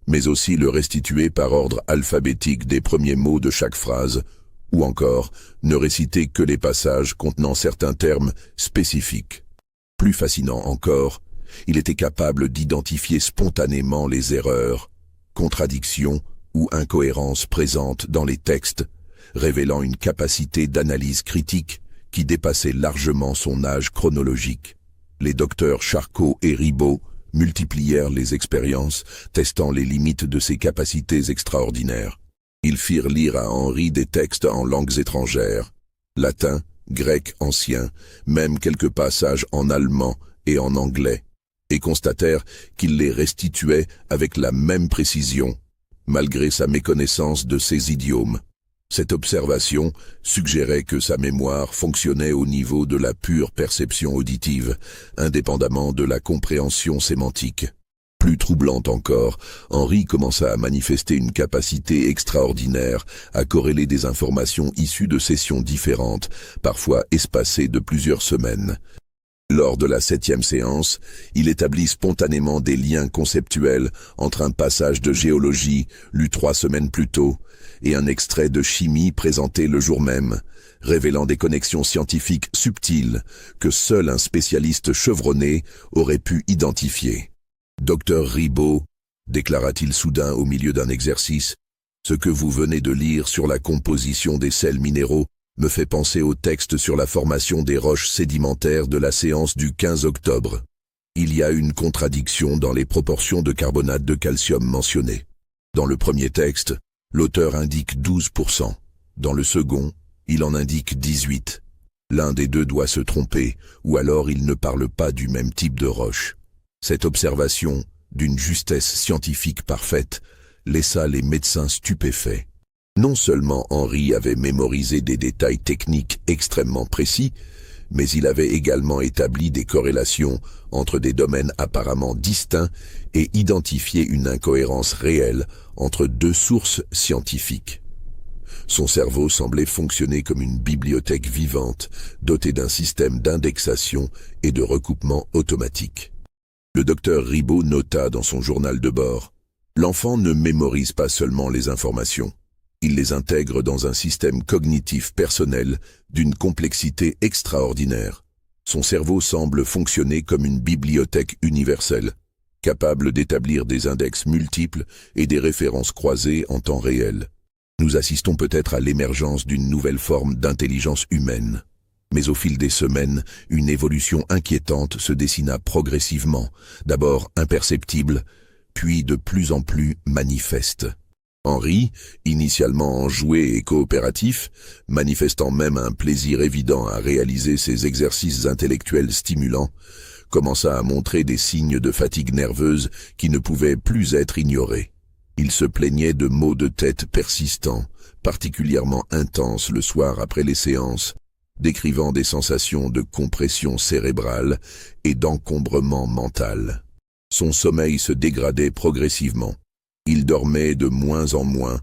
mais aussi le restituer par ordre alphabétique des premiers mots de chaque phrase, ou encore ne réciter que les passages contenant certains termes spécifiques. Plus fascinant encore, il était capable d'identifier spontanément les erreurs, contradictions ou incohérences présentes dans les textes, révélant une capacité d'analyse critique qui dépassait largement son âge chronologique. Les docteurs Charcot et Ribot multiplièrent les expériences, testant les limites de ses capacités extraordinaires. Ils firent lire à Henri des textes en langues étrangères, latin, grec ancien, même quelques passages en allemand et en anglais, et constatèrent qu'il les restituait avec la même précision, malgré sa méconnaissance de ces idiomes. Cette observation suggérait que sa mémoire fonctionnait au niveau de la pure perception auditive, indépendamment de la compréhension sémantique. Plus troublante encore, Henri commença à manifester une capacité extraordinaire à corréler des informations issues de sessions différentes, parfois espacées de plusieurs semaines. Lors de la 7e séance, il établit spontanément des liens conceptuels entre un passage de géologie lu 3 semaines plus tôt et un extrait de chimie présenté le jour même, révélant des connexions scientifiques subtiles que seul un spécialiste chevronné aurait pu identifier. « Docteur Ribot, déclara-t-il soudain au milieu d'un exercice, ce que vous venez de lire sur la composition des sels minéraux me fait penser au texte sur la formation des roches sédimentaires de la séance du 15 octobre. Il y a une contradiction dans les proportions de carbonate de calcium mentionnées. Dans le premier texte, l'auteur indique 12%. Dans le second, il en indique 18%. L'un des deux doit se tromper, ou alors il ne parle pas du même type de roche. Cette observation, d'une justesse scientifique parfaite, laissa les médecins stupéfaits. Non seulement Henri avait mémorisé des détails techniques extrêmement précis, mais il avait également établi des corrélations entre des domaines apparemment distincts et identifié une incohérence réelle entre deux sources scientifiques. Son cerveau semblait fonctionner comme une bibliothèque vivante, dotée d'un système d'indexation et de recoupement automatique. Le docteur Ribot nota dans son journal de bord « L'enfant ne mémorise pas seulement les informations. Il les intègre dans un système cognitif personnel d'une complexité extraordinaire. Son cerveau semble fonctionner comme une bibliothèque universelle, capable d'établir des index multiples et des références croisées en temps réel. Nous assistons peut-être à l'émergence d'une nouvelle forme d'intelligence humaine. Mais au fil des semaines, une évolution inquiétante se dessina progressivement, d'abord imperceptible, puis de plus en plus manifeste. Henri, initialement enjoué et coopératif, manifestant même un plaisir évident à réaliser ces exercices intellectuels stimulants, commença à montrer des signes de fatigue nerveuse qui ne pouvaient plus être ignorés. Il se plaignait de maux de tête persistants, particulièrement intenses le soir après les séances, décrivant des sensations de compression cérébrale et d'encombrement mental. Son sommeil se dégradait progressivement. Il dormait de moins en moins,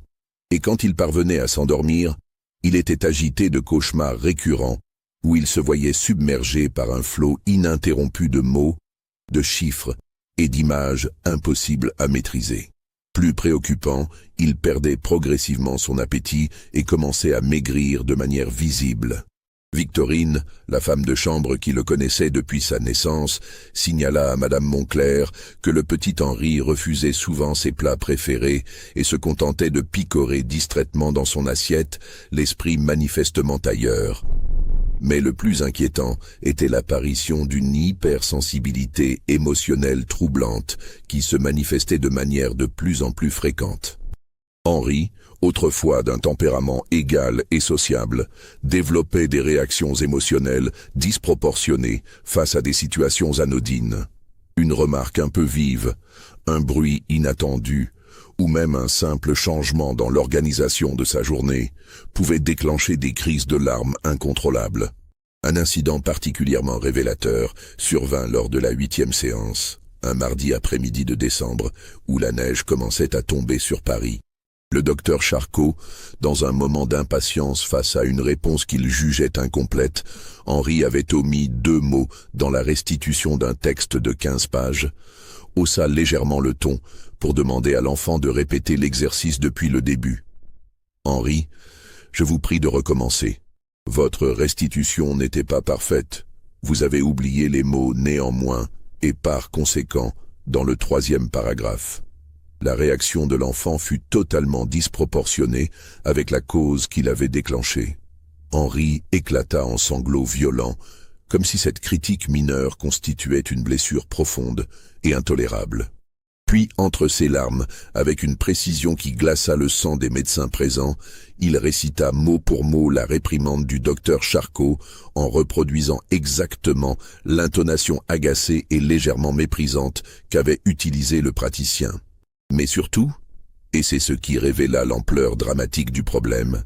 et quand il parvenait à s'endormir, il était agité de cauchemars récurrents, où il se voyait submergé par un flot ininterrompu de mots, de chiffres et d'images impossibles à maîtriser. Plus préoccupant, il perdait progressivement son appétit et commençait à maigrir de manière visible. Victorine, la femme de chambre qui le connaissait depuis sa naissance, signala à Madame Moncler que le petit Henri refusait souvent ses plats préférés et se contentait de picorer distraitement dans son assiette, l'esprit manifestement ailleurs. Mais le plus inquiétant était l'apparition d'une hypersensibilité émotionnelle troublante qui se manifestait de manière de plus en plus fréquente. Henri, autrefois d'un tempérament égal et sociable, développait des réactions émotionnelles disproportionnées face à des situations anodines. Une remarque un peu vive, un bruit inattendu, ou même un simple changement dans l'organisation de sa journée, pouvait déclencher des crises de larmes incontrôlables. Un incident particulièrement révélateur survint lors de la 8e séance, un mardi après-midi de décembre, où la neige commençait à tomber sur Paris. Le docteur Charcot, dans un moment d'impatience face à une réponse qu'il jugeait incomplète, Henri avait omis 2 mots dans la restitution d'un texte de 15 pages, haussa légèrement le ton pour demander à l'enfant de répéter l'exercice depuis le début. « Henri, je vous prie de recommencer. Votre restitution n'était pas parfaite. Vous avez oublié les mots « néanmoins » et « par conséquent » dans le 3e paragraphe. » La réaction de l'enfant fut totalement disproportionnée avec la cause qui l'avait déclenchée. Henri éclata en sanglots violents, comme si cette critique mineure constituait une blessure profonde et intolérable. Puis, entre ses larmes, avec une précision qui glaça le sang des médecins présents, il récita mot pour mot la réprimande du docteur Charcot en reproduisant exactement l'intonation agacée et légèrement méprisante qu'avait utilisée le praticien. Mais surtout, et c'est ce qui révéla l'ampleur dramatique du problème,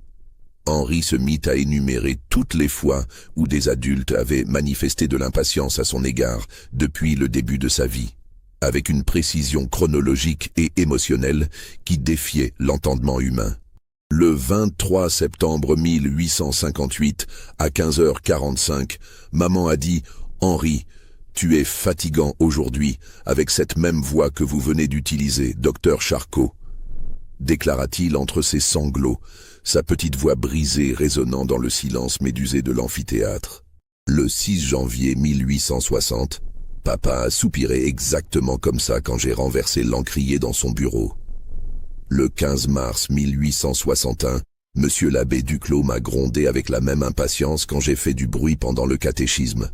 Henri se mit à énumérer toutes les fois où des adultes avaient manifesté de l'impatience à son égard depuis le début de sa vie, avec une précision chronologique et émotionnelle qui défiait l'entendement humain. Le 23 septembre 1858, à 15h45, maman a dit « Henri, tu es fatigant aujourd'hui, avec cette même voix que vous venez d'utiliser, docteur Charcot. » déclara-t-il entre ses sanglots, sa petite voix brisée résonnant dans le silence médusé de l'amphithéâtre. Le 6 janvier 1860, papa a soupiré exactement comme ça quand j'ai renversé l'encrier dans son bureau. Le 15 mars 1861, monsieur l'abbé Duclos m'a grondé avec la même impatience quand j'ai fait du bruit pendant le catéchisme.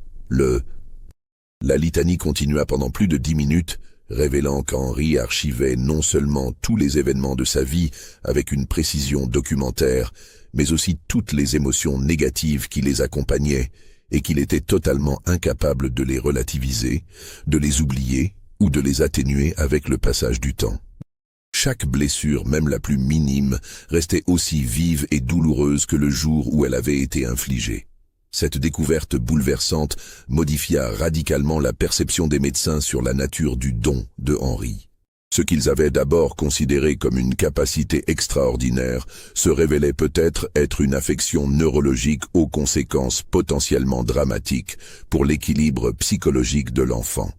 La litanie continua pendant plus de 10 minutes, révélant qu'Henri archivait non seulement tous les événements de sa vie avec une précision documentaire, mais aussi toutes les émotions négatives qui les accompagnaient et qu'il était totalement incapable de les relativiser, de les oublier ou de les atténuer avec le passage du temps. Chaque blessure, même la plus minime, restait aussi vive et douloureuse que le jour où elle avait été infligée. Cette découverte bouleversante modifia radicalement la perception des médecins sur la nature du don de Henri. Ce qu'ils avaient d'abord considéré comme une capacité extraordinaire se révélait peut-être être une affection neurologique aux conséquences potentiellement dramatiques pour l'équilibre psychologique de l'enfant.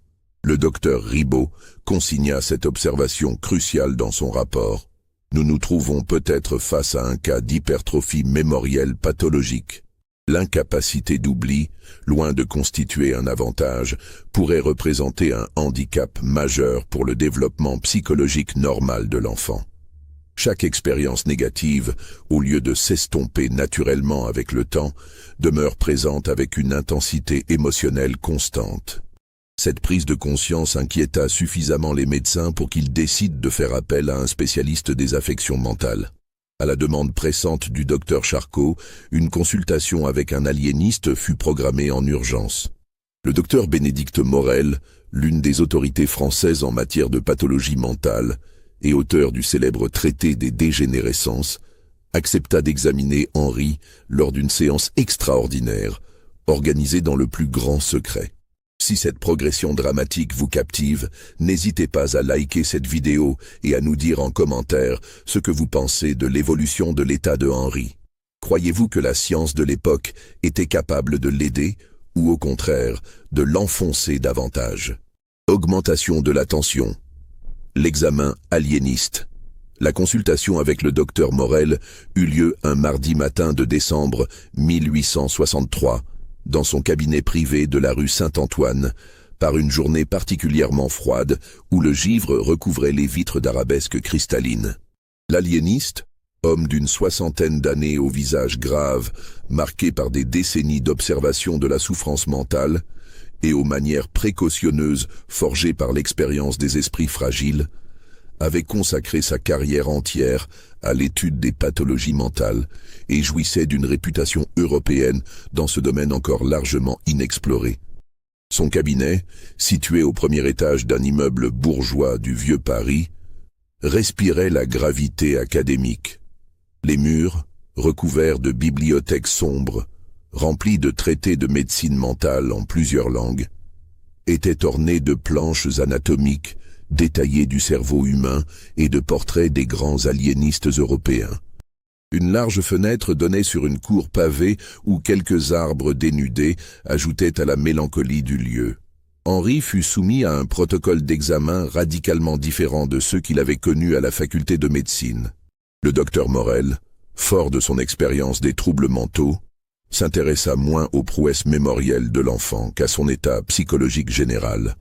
Le docteur Ribot consigna cette observation cruciale dans son rapport. Nous nous trouvons peut-être face à un cas d'hypertrophie mémorielle pathologique. L'incapacité d'oubli, loin de constituer un avantage, pourrait représenter un handicap majeur pour le développement psychologique normal de l'enfant. Chaque expérience négative, au lieu de s'estomper naturellement avec le temps, demeure présente avec une intensité émotionnelle constante. Cette prise de conscience inquiéta suffisamment les médecins pour qu'ils décident de faire appel à un spécialiste des affections mentales. À la demande pressante du docteur Charcot, une consultation avec un aliéniste fut programmée en urgence. Le docteur Bénédicte Morel, l'une des autorités françaises en matière de pathologie mentale et auteur du célèbre traité des dégénérescences, accepta d'examiner Henri lors d'une séance extraordinaire, organisée dans le plus grand secret. Si cette progression dramatique vous captive, n'hésitez pas à liker cette vidéo et à nous dire en commentaire ce que vous pensez de l'évolution de l'état de Henri. Croyez-vous que la science de l'époque était capable de l'aider ou au contraire de l'enfoncer davantage? Augmentation de la tension. L'examen aliéniste. La consultation avec le docteur Morel eut lieu un mardi matin de décembre 1863, dans son cabinet privé de la rue Saint-Antoine, par une journée particulièrement froide où le givre recouvrait les vitres d'arabesques cristallines. L'aliéniste, homme d'une 60aine d'années au visage grave, marqué par des décennies d'observation de la souffrance mentale, et aux manières précautionneuses forgées par l'expérience des esprits fragiles, avait consacré sa carrière entière à l'étude des pathologies mentales et jouissait d'une réputation européenne dans ce domaine encore largement inexploré. Son cabinet, situé au premier étage d'un immeuble bourgeois du vieux Paris, respirait la gravité académique. Les murs, recouverts de bibliothèques sombres, remplis de traités de médecine mentale en plusieurs langues, étaient ornés de planches anatomiques, détaillées du cerveau humain et de portraits des grands aliénistes européens. Une large fenêtre donnait sur une cour pavée où quelques arbres dénudés ajoutaient à la mélancolie du lieu. Henri fut soumis à un protocole d'examen radicalement différent de ceux qu'il avait connus à la faculté de médecine. Le docteur Morel, fort de son expérience des troubles mentaux, s'intéressa moins aux prouesses mémorielles de l'enfant qu'à son état psychologique général,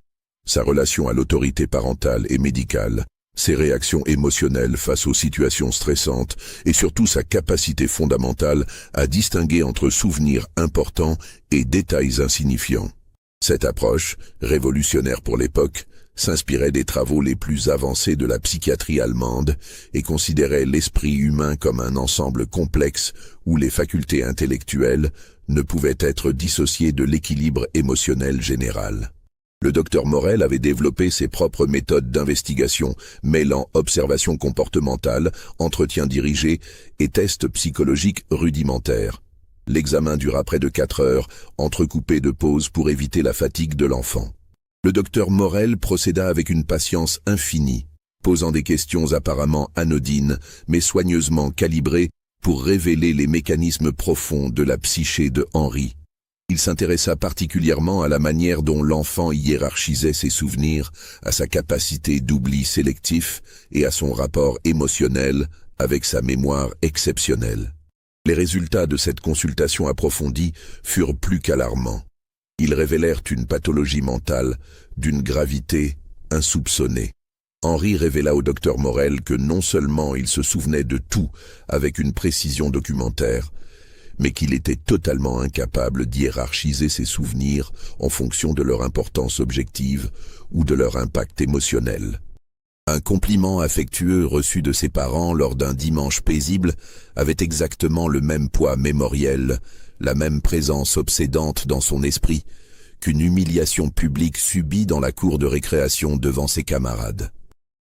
sa relation à l'autorité parentale et médicale, ses réactions émotionnelles face aux situations stressantes et surtout sa capacité fondamentale à distinguer entre souvenirs importants et détails insignifiants. Cette approche, révolutionnaire pour l'époque, s'inspirait des travaux les plus avancés de la psychiatrie allemande et considérait l'esprit humain comme un ensemble complexe où les facultés intellectuelles ne pouvaient être dissociées de l'équilibre émotionnel général. Le docteur Morel avait développé ses propres méthodes d'investigation, mêlant observation comportementale, entretien dirigé et tests psychologiques rudimentaires. L'examen dura près de 4 heures, entrecoupé de pauses pour éviter la fatigue de l'enfant. Le docteur Morel procéda avec une patience infinie, posant des questions apparemment anodines, mais soigneusement calibrées pour révéler les mécanismes profonds de la psyché de Henri. Il s'intéressa particulièrement à la manière dont l'enfant hiérarchisait ses souvenirs, à sa capacité d'oubli sélectif et à son rapport émotionnel avec sa mémoire exceptionnelle. Les résultats de cette consultation approfondie furent plus qu'alarmants. Ils révélèrent une pathologie mentale d'une gravité insoupçonnée. Henri révéla au docteur Morel que non seulement il se souvenait de tout avec une précision documentaire, mais qu'il était totalement incapable d'hiérarchiser ses souvenirs en fonction de leur importance objective ou de leur impact émotionnel. Un compliment affectueux reçu de ses parents lors d'un dimanche paisible avait exactement le même poids mémoriel, la même présence obsédante dans son esprit qu'une humiliation publique subie dans la cour de récréation devant ses camarades.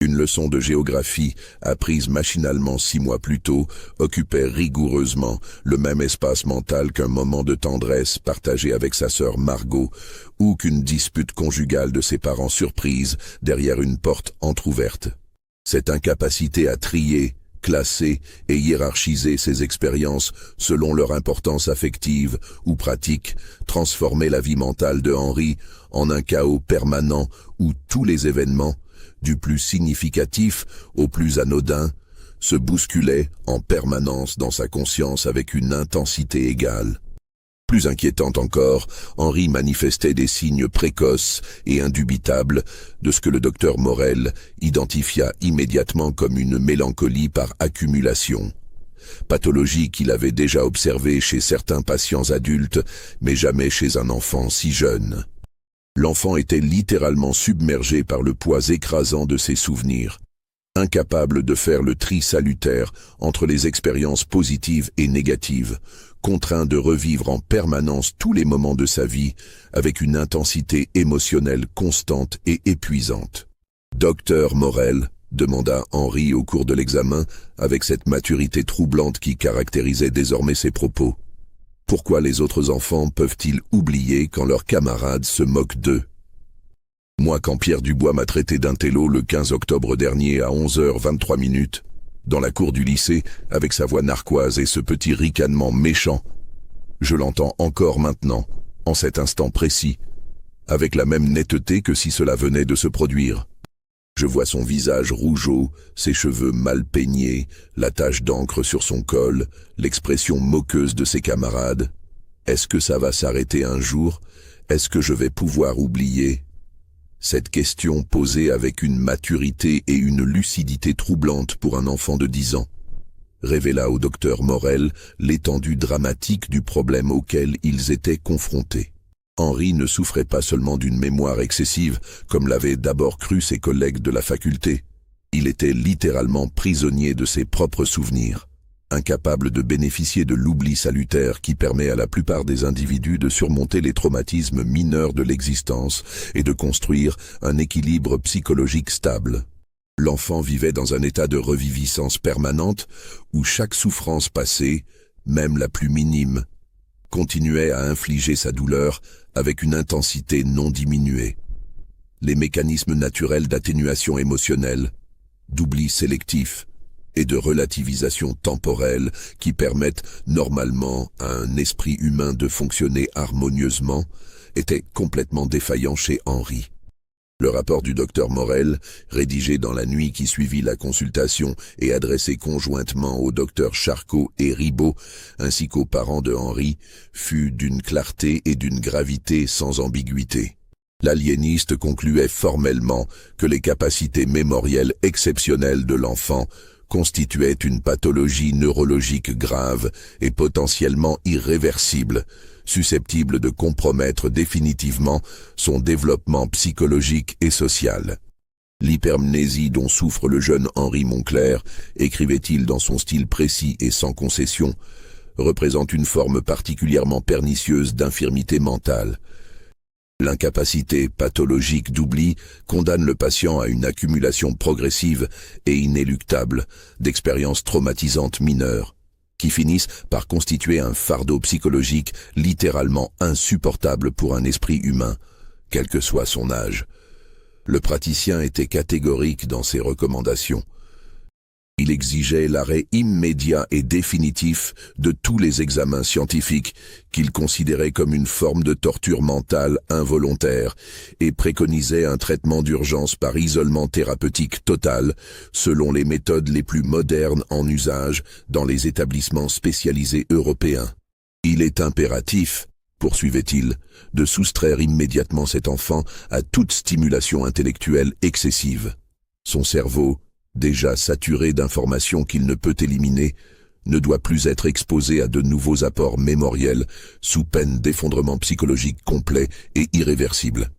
Une leçon de géographie, apprise machinalement 6 mois plus tôt, occupait rigoureusement le même espace mental qu'un moment de tendresse partagé avec sa sœur Margot, ou qu'une dispute conjugale de ses parents surprise derrière une porte entr'ouverte. Cette incapacité à trier, classer et hiérarchiser ses expériences selon leur importance affective ou pratique transformait la vie mentale de Henri en un chaos permanent où tous les événements, du plus significatif au plus anodin, se bousculaient en permanence dans sa conscience avec une intensité égale. Plus inquiétante encore, Henri manifestait des signes précoces et indubitables de ce que le docteur Morel identifia immédiatement comme une mélancolie par accumulation. Pathologie qu'il avait déjà observée chez certains patients adultes, mais jamais chez un enfant si jeune. L'enfant était littéralement submergé par le poids écrasant de ses souvenirs, incapable de faire le tri salutaire entre les expériences positives et négatives, contraint de revivre en permanence tous les moments de sa vie avec une intensité émotionnelle constante et épuisante. « Docteur Morel », demanda Henri au cours de l'examen, avec cette maturité troublante qui caractérisait désormais ses propos. Pourquoi les autres enfants peuvent-ils oublier quand leurs camarades se moquent d'eux? Moi, quand Pierre Dubois m'a traité d'intello le 15 octobre dernier à 11h23, dans la cour du lycée, avec sa voix narquoise et ce petit ricanement méchant, je l'entends encore maintenant, en cet instant précis, avec la même netteté que si cela venait de se produire. Je vois son visage rougeaud, ses cheveux mal peignés, la tache d'encre sur son col, l'expression moqueuse de ses camarades. Est-ce que ça va s'arrêter un jour? Est-ce que je vais pouvoir oublier? Cette question posée avec une maturité et une lucidité troublantes pour un enfant de 10 ans révéla au docteur Morel l'étendue dramatique du problème auquel ils étaient confrontés. Henri ne souffrait pas seulement d'une mémoire excessive, comme l'avaient d'abord cru ses collègues de la faculté. Il était littéralement prisonnier de ses propres souvenirs, incapable de bénéficier de l'oubli salutaire qui permet à la plupart des individus de surmonter les traumatismes mineurs de l'existence et de construire un équilibre psychologique stable. L'enfant vivait dans un état de reviviscence permanente où chaque souffrance passée, même la plus minime, continuait à infliger sa douleur avec une intensité non diminuée. les mécanismes naturels d'atténuation émotionnelle, d'oubli sélectif et de relativisation temporelle qui permettent normalement à un esprit humain de fonctionner harmonieusement étaient complètement défaillants chez Henri. Le rapport du docteur Morel, rédigé dans la nuit qui suivit la consultation et adressé conjointement aux docteurs Charcot et Ribot, ainsi qu'aux parents de Henri, fut d'une clarté et d'une gravité sans ambiguïté. L'aliéniste concluait formellement que les capacités mémorielles exceptionnelles de l'enfant constituaient une pathologie neurologique grave et potentiellement irréversible, susceptible de compromettre définitivement son développement psychologique et social. L'hypermnésie dont souffre le jeune Henri Moncler, écrivait-il dans son style précis et sans concession, représente une forme particulièrement pernicieuse d'infirmité mentale. L'incapacité pathologique d'oubli condamne le patient à une accumulation progressive et inéluctable d'expériences traumatisantes mineures, qui finissent par constituer un fardeau psychologique littéralement insupportable pour un esprit humain, quel que soit son âge. Le praticien était catégorique dans ses recommandations. Il exigeait l'arrêt immédiat et définitif de tous les examens scientifiques qu'il considérait comme une forme de torture mentale involontaire et préconisait un traitement d'urgence par isolement thérapeutique total selon les méthodes les plus modernes en usage dans les établissements spécialisés européens. Il est impératif, poursuivait-il, de soustraire immédiatement cet enfant à toute stimulation intellectuelle excessive. Son cerveau, déjà saturé d'informations qu'il ne peut éliminer, ne doit plus être exposé à de nouveaux apports mémoriels sous peine d'effondrement psychologique complet et irréversible.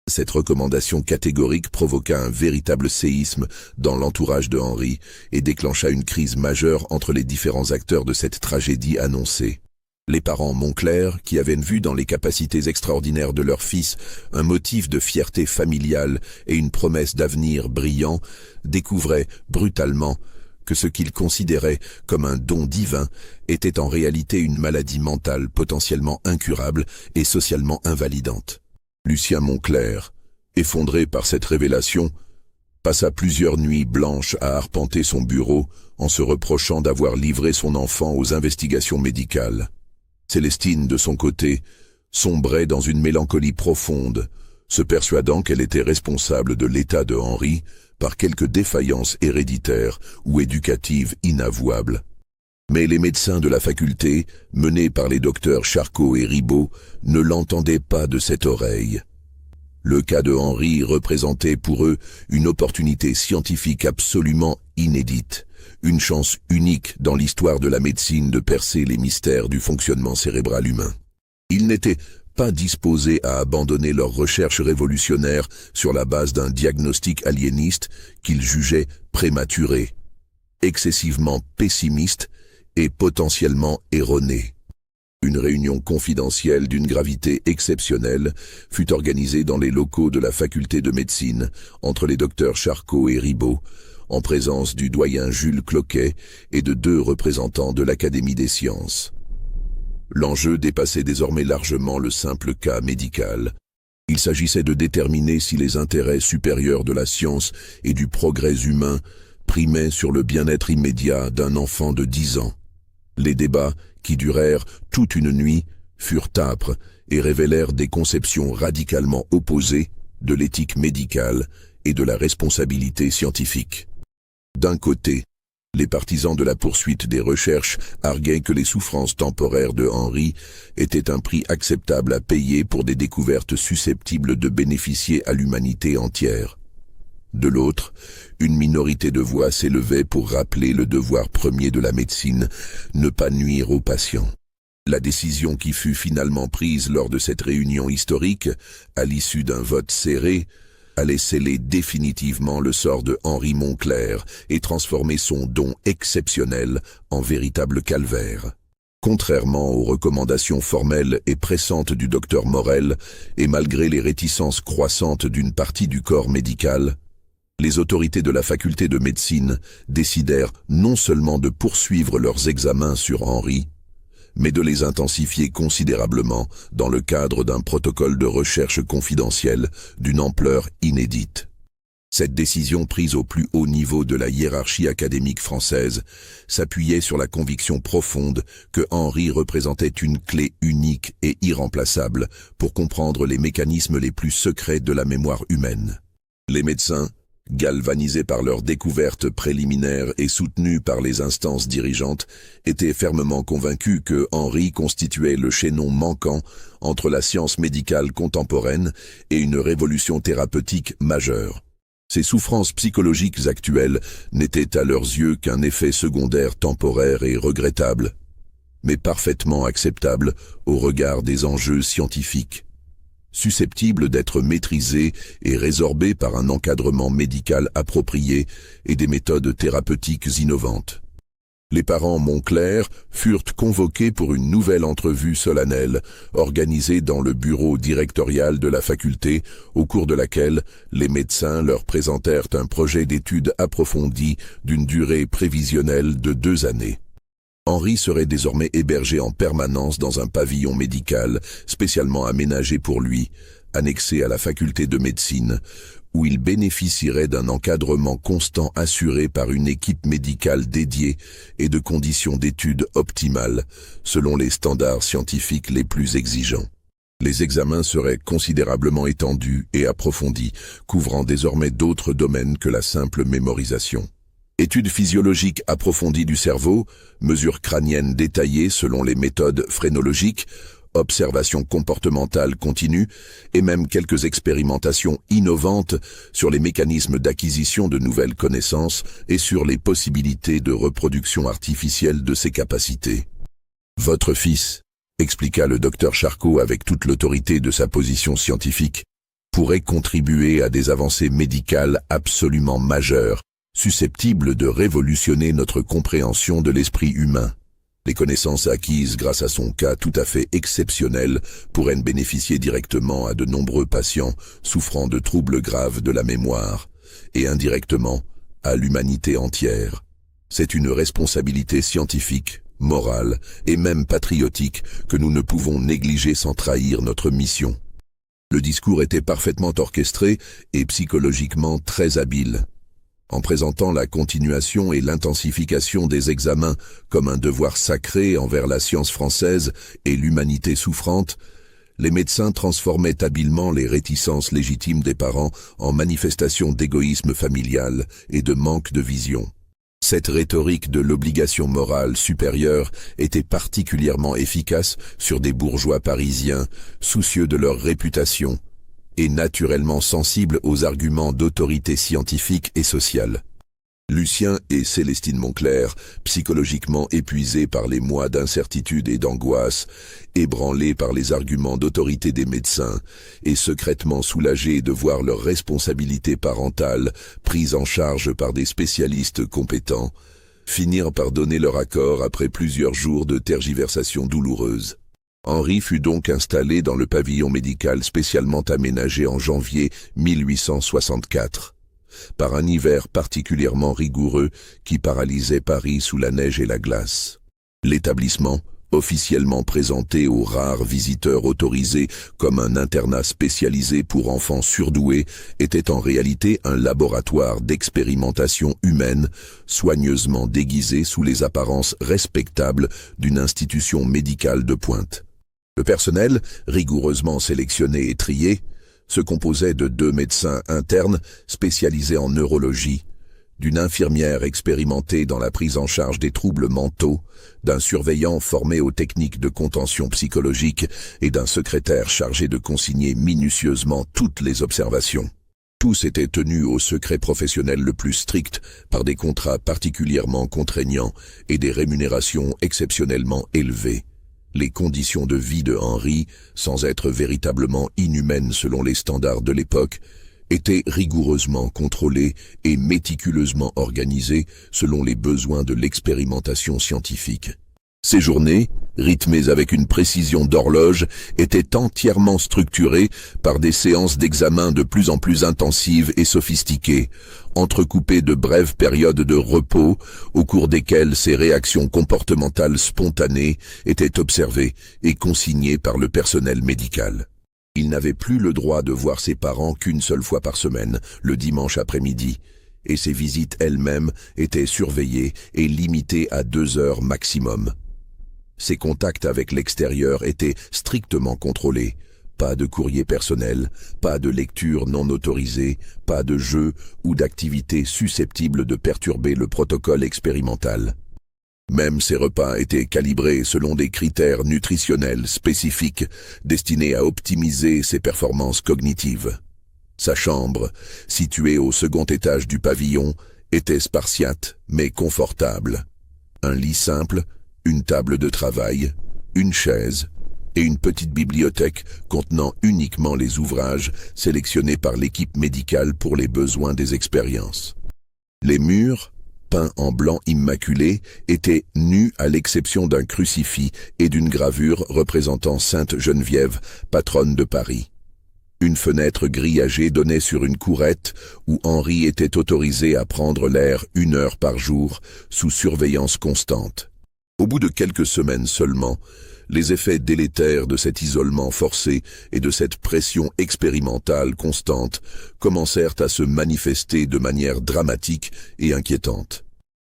Cette recommandation catégorique provoqua un véritable séisme dans l'entourage de Henri et déclencha une crise majeure entre les différents acteurs de cette tragédie annoncée. Les parents Moncler, qui avaient vu dans les capacités extraordinaires de leur fils un motif de fierté familiale et une promesse d'avenir brillant, découvraient brutalement que ce qu'ils considéraient comme un don divin était en réalité une maladie mentale potentiellement incurable et socialement invalidante. Lucien Moncler, effondré par cette révélation, passa plusieurs nuits blanches à arpenter son bureau en se reprochant d'avoir livré son enfant aux investigations médicales. Célestine, de son côté, sombrait dans une mélancolie profonde, se persuadant qu'elle était responsable de l'état de Henri par quelque défaillance héréditaire ou éducative inavouable. Mais les médecins de la faculté, menés par les docteurs Charcot et Ribot, ne l'entendaient pas de cette oreille. Le cas de Henri représentait pour eux une opportunité scientifique absolument inédite. Une chance unique dans l'histoire de la médecine de percer les mystères du fonctionnement cérébral humain. Ils n'étaient pas disposés à abandonner leurs recherches révolutionnaires sur la base d'un diagnostic aliéniste qu'ils jugeaient prématuré, excessivement pessimiste et potentiellement erroné. Une réunion confidentielle d'une gravité exceptionnelle fut organisée dans les locaux de la faculté de médecine entre les docteurs Charcot et Ribot, en présence du doyen Jules Cloquet et de 2 représentants de l'Académie des sciences. L'enjeu dépassait désormais largement le simple cas médical. Il s'agissait de déterminer si les intérêts supérieurs de la science et du progrès humain primaient sur le bien-être immédiat d'un enfant de 10 ans. Les débats, qui durèrent toute une nuit, furent âpres et révélèrent des conceptions radicalement opposées de l'éthique médicale et de la responsabilité scientifique. D'un côté, les partisans de la poursuite des recherches arguaient que les souffrances temporaires de Henri étaient un prix acceptable à payer pour des découvertes susceptibles de bénéficier à l'humanité entière. De l'autre, une minorité de voix s'élevait pour rappeler le devoir premier de la médecine, ne pas nuire aux patients. La décision qui fut finalement prise lors de cette réunion historique, à l'issue d'un vote serré, allait sceller définitivement le sort de Henri Moncler et transformer son don exceptionnel en véritable calvaire. Contrairement aux recommandations formelles et pressantes du docteur Morel, et malgré les réticences croissantes d'une partie du corps médical, les autorités de la faculté de médecine décidèrent non seulement de poursuivre leurs examens sur Henri, mais de les intensifier considérablement dans le cadre d'un protocole de recherche confidentiel d'une ampleur inédite. Cette décision prise au plus haut niveau de la hiérarchie académique française s'appuyait sur la conviction profonde que Henri représentait une clé unique et irremplaçable pour comprendre les mécanismes les plus secrets de la mémoire humaine. Les médecins, galvanisés par leurs découvertes préliminaires et soutenus par les instances dirigeantes, étaient fermement convaincus que Henri constituait le chaînon manquant entre la science médicale contemporaine et une révolution thérapeutique majeure. Ces souffrances psychologiques actuelles n'étaient à leurs yeux qu'un effet secondaire temporaire et regrettable, mais parfaitement acceptable au regard des enjeux scientifiques, susceptibles d'être maîtrisés et résorbés par un encadrement médical approprié et des méthodes thérapeutiques innovantes. Les parents Moncler furent convoqués pour une nouvelle entrevue solennelle, organisée dans le bureau directorial de la faculté, au cours de laquelle les médecins leur présentèrent un projet d'étude approfondi d'une durée prévisionnelle de 2 années. Henri serait désormais hébergé en permanence dans un pavillon médical spécialement aménagé pour lui, annexé à la faculté de médecine, où il bénéficierait d'un encadrement constant assuré par une équipe médicale dédiée et de conditions d'études optimales, selon les standards scientifiques les plus exigeants. Les examens seraient considérablement étendus et approfondis, couvrant désormais d'autres domaines que la simple mémorisation. Études physiologiques approfondies du cerveau, mesures crâniennes détaillées selon les méthodes phrénologiques, observations comportementales continues et même quelques expérimentations innovantes sur les mécanismes d'acquisition de nouvelles connaissances et sur les possibilités de reproduction artificielle de ses capacités. « Votre fils », expliqua le docteur Charcot avec toute l'autorité de sa position scientifique, pourrait contribuer à des avancées médicales absolument majeures, susceptibles de révolutionner notre compréhension de l'esprit humain. Les connaissances acquises grâce à son cas tout à fait exceptionnel pourraient bénéficier directement à de nombreux patients souffrant de troubles graves de la mémoire, et indirectement à l'humanité entière. C'est une responsabilité scientifique, morale et même patriotique que nous ne pouvons négliger sans trahir notre mission. Le discours était parfaitement orchestré et psychologiquement très habile. En présentant la continuation et l'intensification des examens comme un devoir sacré envers la science française et l'humanité souffrante, les médecins transformaient habilement les réticences légitimes des parents en manifestations d'égoïsme familial et de manque de vision. Cette rhétorique de l'obligation morale supérieure était particulièrement efficace sur des bourgeois parisiens, soucieux de leur réputation, et naturellement sensible aux arguments d'autorité scientifique et sociale. Lucien et Célestine Moncler, psychologiquement épuisés par les mois d'incertitude et d'angoisse, ébranlés par les arguments d'autorité des médecins, et secrètement soulagés de voir leur responsabilité parentale prise en charge par des spécialistes compétents, finirent par donner leur accord après plusieurs jours de tergiversations douloureuses. Henri fut donc installé dans le pavillon médical spécialement aménagé en janvier 1864, par un hiver particulièrement rigoureux qui paralysait Paris sous la neige et la glace. L'établissement, officiellement présenté aux rares visiteurs autorisés comme un internat spécialisé pour enfants surdoués, était en réalité un laboratoire d'expérimentation humaine, soigneusement déguisé sous les apparences respectables d'une institution médicale de pointe. Le personnel, rigoureusement sélectionné et trié, se composait de 2 médecins internes spécialisés en neurologie, d'une infirmière expérimentée dans la prise en charge des troubles mentaux, d'un surveillant formé aux techniques de contention psychologique et d'un secrétaire chargé de consigner minutieusement toutes les observations. Tous étaient tenus au secret professionnel le plus strict par des contrats particulièrement contraignants et des rémunérations exceptionnellement élevées. Les conditions de vie de Henri, sans être véritablement inhumaines selon les standards de l'époque, étaient rigoureusement contrôlées et méticuleusement organisées selon les besoins de l'expérimentation scientifique. Ces journées, rythmées avec une précision d'horloge, étaient entièrement structurées par des séances d'examen de plus en plus intensives et sophistiquées, entrecoupées de brèves périodes de repos, au cours desquelles ces réactions comportementales spontanées étaient observées et consignées par le personnel médical. Il n'avait plus le droit de voir ses parents qu'une seule fois par semaine, le dimanche après-midi, et ses visites elles-mêmes étaient surveillées et limitées à 2 heures maximum. Ses contacts avec l'extérieur étaient strictement contrôlés. Pas de courrier personnel, pas de lecture non autorisée, pas de jeux ou d'activités susceptibles de perturber le protocole expérimental. Même ses repas étaient calibrés selon des critères nutritionnels spécifiques destinés à optimiser ses performances cognitives. Sa chambre, située au second étage du pavillon, était spartiate mais confortable. Un lit simple, une table de travail, une chaise et une petite bibliothèque contenant uniquement les ouvrages sélectionnés par l'équipe médicale pour les besoins des expériences. Les murs, peints en blanc immaculé, étaient nus à l'exception d'un crucifix et d'une gravure représentant Sainte Geneviève, patronne de Paris. Une fenêtre grillagée donnait sur une courette où Henri était autorisé à prendre l'air 1 heure par jour sous surveillance constante. Au bout de quelques semaines seulement, les effets délétères de cet isolement forcé et de cette pression expérimentale constante commencèrent à se manifester de manière dramatique et inquiétante.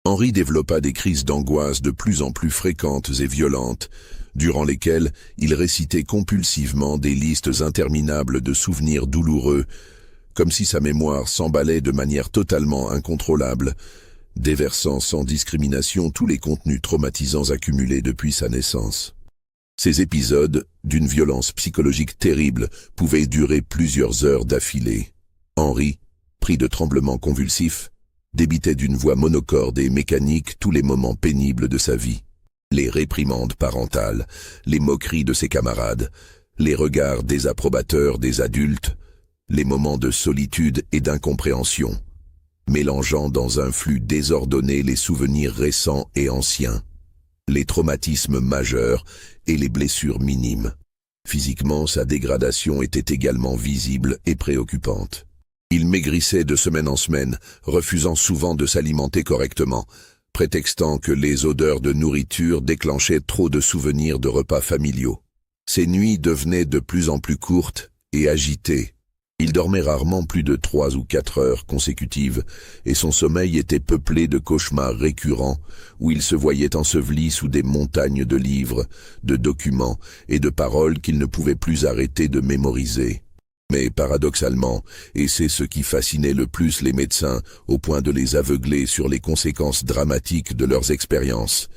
Henri développa des crises d'angoisse de plus en plus fréquentes et violentes, durant lesquelles il récitait compulsivement des listes interminables de souvenirs douloureux, comme si sa mémoire s'emballait de manière totalement incontrôlable, déversant sans discrimination tous les contenus traumatisants accumulés depuis sa naissance. Ces épisodes, d'une violence psychologique terrible, pouvaient durer plusieurs heures d'affilée. Henri, pris de tremblements convulsifs, débitait d'une voix monocorde et mécanique tous les moments pénibles de sa vie. Les réprimandes parentales, les moqueries de ses camarades, les regards désapprobateurs des adultes, les moments de solitude et d'incompréhension, mélangeant dans un flux désordonné les souvenirs récents et anciens, les traumatismes majeurs et les blessures minimes. Physiquement, sa dégradation était également visible et préoccupante. Il maigrissait de semaine en semaine, refusant souvent de s'alimenter correctement, prétextant que les odeurs de nourriture déclenchaient trop de souvenirs de repas familiaux. Ses nuits devenaient de plus en plus courtes et agitées. Il dormait rarement plus de 3 ou 4 heures consécutives, et son sommeil était peuplé de cauchemars récurrents, où il se voyait enseveli sous des montagnes de livres, de documents et de paroles qu'il ne pouvait plus arrêter de mémoriser. Mais paradoxalement, et c'est ce qui fascinait le plus les médecins, au point de les aveugler sur les conséquences dramatiques de leurs expériences,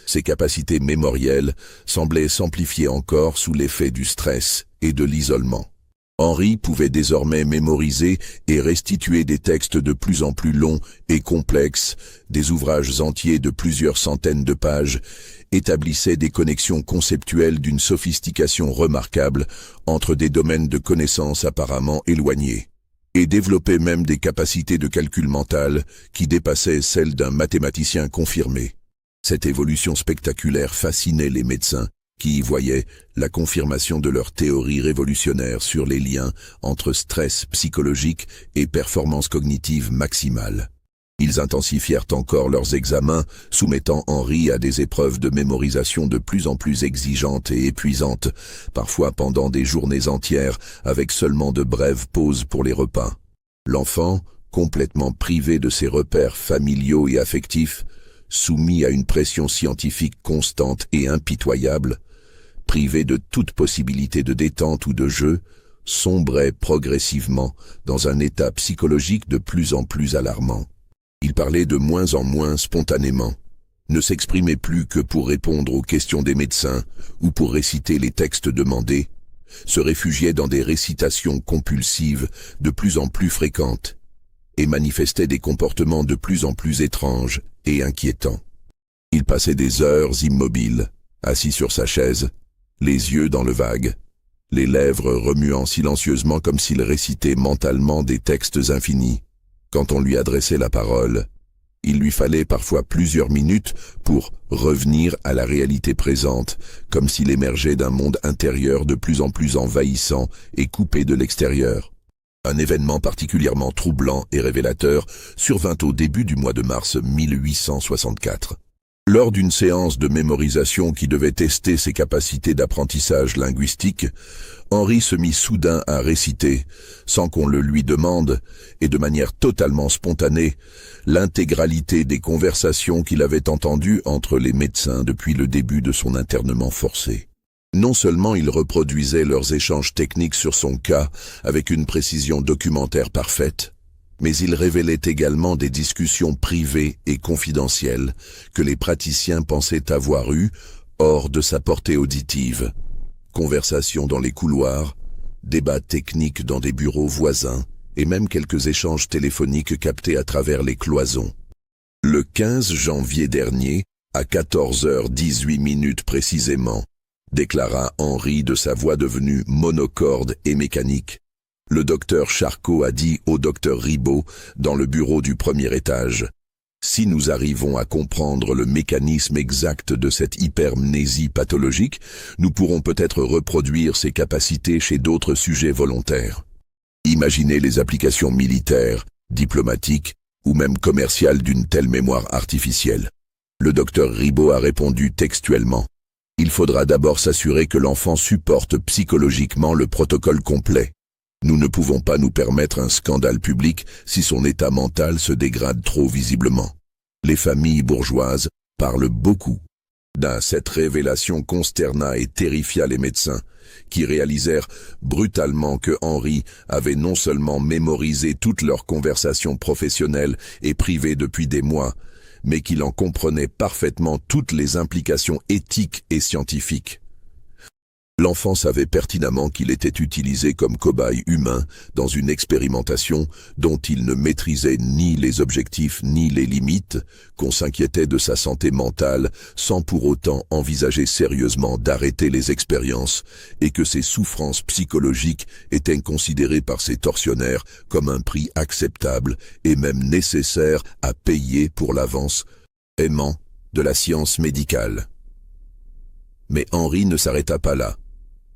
ses capacités mémorielles semblaient s'amplifier encore sous l'effet du stress et de l'isolement. Henri pouvait désormais mémoriser et restituer des textes de plus en plus longs et complexes, des ouvrages entiers de plusieurs centaines de pages, établissaient des connexions conceptuelles d'une sophistication remarquable entre des domaines de connaissances apparemment éloignés, et développait même des capacités de calcul mental qui dépassaient celles d'un mathématicien confirmé. Cette évolution spectaculaire fascinait les médecins, qui y voyaient la confirmation de leurs théories révolutionnaires sur les liens entre stress psychologique et performance cognitive maximale. Ils intensifièrent encore leurs examens, soumettant Henri à des épreuves de mémorisation de plus en plus exigeantes et épuisantes, parfois pendant des journées entières, avec seulement de brèves pauses pour les repas. L'enfant, complètement privé de ses repères familiaux et affectifs, soumis à une pression scientifique constante et impitoyable, privé de toute possibilité de détente ou de jeu, sombrait progressivement dans un état psychologique de plus en plus alarmant. Il parlait de moins en moins spontanément, ne s'exprimait plus que pour répondre aux questions des médecins ou pour réciter les textes demandés, se réfugiait dans des récitations compulsives de plus en plus fréquentes et manifestait des comportements de plus en plus étranges et inquiétants. Il passait des heures immobiles, assis sur sa chaise, les yeux dans le vague, les lèvres remuant silencieusement comme s'il récitait mentalement des textes infinis. Quand on lui adressait la parole, Il lui fallait parfois plusieurs minutes pour revenir à la réalité présente, comme s'il émergeait d'un monde intérieur de plus en plus envahissant et coupé de l'extérieur. Un événement particulièrement troublant et révélateur survint au début du mois de mars 1864. Lors d'une séance de mémorisation qui devait tester ses capacités d'apprentissage linguistique, Henri se mit soudain à réciter, sans qu'on le lui demande, et de manière totalement spontanée, l'intégralité des conversations qu'il avait entendues entre les médecins depuis le début de son internement forcé. Non seulement il reproduisait leurs échanges techniques sur son cas avec une précision documentaire parfaite, mais il révélait également des discussions privées et confidentielles que les praticiens pensaient avoir eues hors de sa portée auditive. Conversations dans les couloirs, débats techniques dans des bureaux voisins et même quelques échanges téléphoniques captés à travers les cloisons. Le 15 janvier dernier, à 14h18 précisément, déclara Henri de sa voix devenue monocorde et mécanique. Le docteur Charcot a dit au docteur Ribot, dans le bureau du premier étage, « Si nous arrivons à comprendre le mécanisme exact de cette hypermnésie pathologique, nous pourrons peut-être reproduire ses capacités chez d'autres sujets volontaires. Imaginez les applications militaires, diplomatiques ou même commerciales d'une telle mémoire artificielle. » Le docteur Ribot a répondu textuellement, « Il faudra d'abord s'assurer que l'enfant supporte psychologiquement le protocole complet. Nous ne pouvons pas nous permettre un scandale public si son état mental se dégrade trop visiblement. Les familles bourgeoises parlent beaucoup. » Cette révélation consterna et terrifia les médecins, qui réalisèrent brutalement que Henri avait non seulement mémorisé toutes leurs conversations professionnelles et privées depuis des mois, mais qu'il en comprenait parfaitement toutes les implications éthiques et scientifiques. L'enfant savait pertinemment qu'il était utilisé comme cobaye humain dans une expérimentation dont il ne maîtrisait ni les objectifs ni les limites, qu'on s'inquiétait de sa santé mentale sans pour autant envisager sérieusement d'arrêter les expériences et que ses souffrances psychologiques étaient considérées par ses tortionnaires comme un prix acceptable et même nécessaire à payer pour l'avance aimant de la science médicale. Mais Henri ne s'arrêta pas là.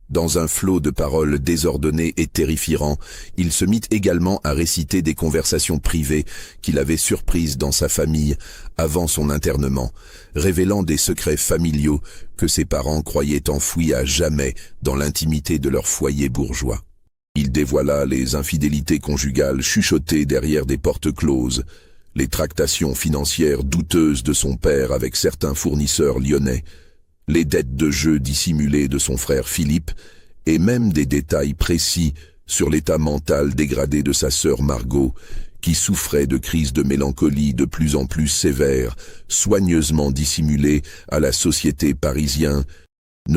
Dans un flot de paroles désordonnées et terrifiant, il se mit également à réciter des conversations privées qu'il avait surprises dans sa famille avant son internement, révélant des secrets familiaux que ses parents croyaient enfouis à jamais dans l'intimité de leur foyer bourgeois. Il dévoila les infidélités conjugales chuchotées derrière des portes closes, les tractations financières douteuses de son père avec certains fournisseurs lyonnais, les dettes de jeu dissimulées de son frère Philippe, et même des détails précis sur l'état mental dégradé de sa sœur Margot, qui souffrait de crises de mélancolie de plus en plus sévères, soigneusement dissimulées à la société parisienne,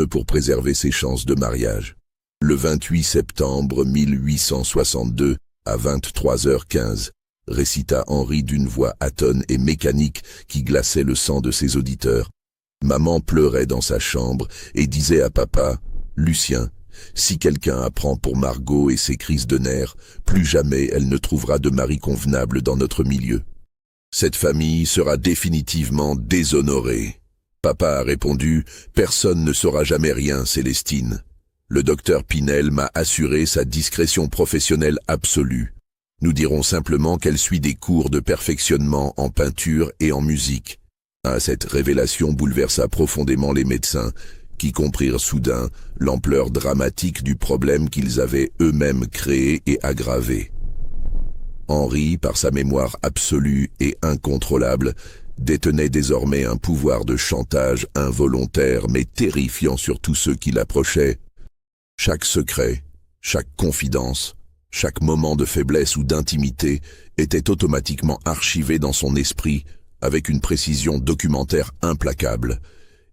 pour préserver ses chances de mariage. Le 28 septembre 1862, à 23h15, récita Henri d'une voix atone et mécanique qui glaçait le sang de ses auditeurs. Maman pleurait dans sa chambre et disait à papa, « Lucien, si quelqu'un apprend pour Margot et ses crises de nerfs, plus jamais elle ne trouvera de mari convenable dans notre milieu. Cette famille sera définitivement déshonorée. » Papa a répondu, « Personne ne saura jamais rien, Célestine. Le docteur Pinel m'a assuré sa discrétion professionnelle absolue. Nous dirons simplement qu'elle suit des cours de perfectionnement en peinture et en musique. » Cette révélation bouleversa profondément les médecins, qui comprirent soudain l'ampleur dramatique du problème qu'ils avaient eux-mêmes créé et aggravé. Henri, par sa mémoire absolue et incontrôlable, détenait désormais un pouvoir de chantage involontaire mais terrifiant sur tous ceux qui l'approchaient. Chaque secret, chaque confidence, chaque moment de faiblesse ou d'intimité était automatiquement archivé dans son esprit avec une précision documentaire implacable,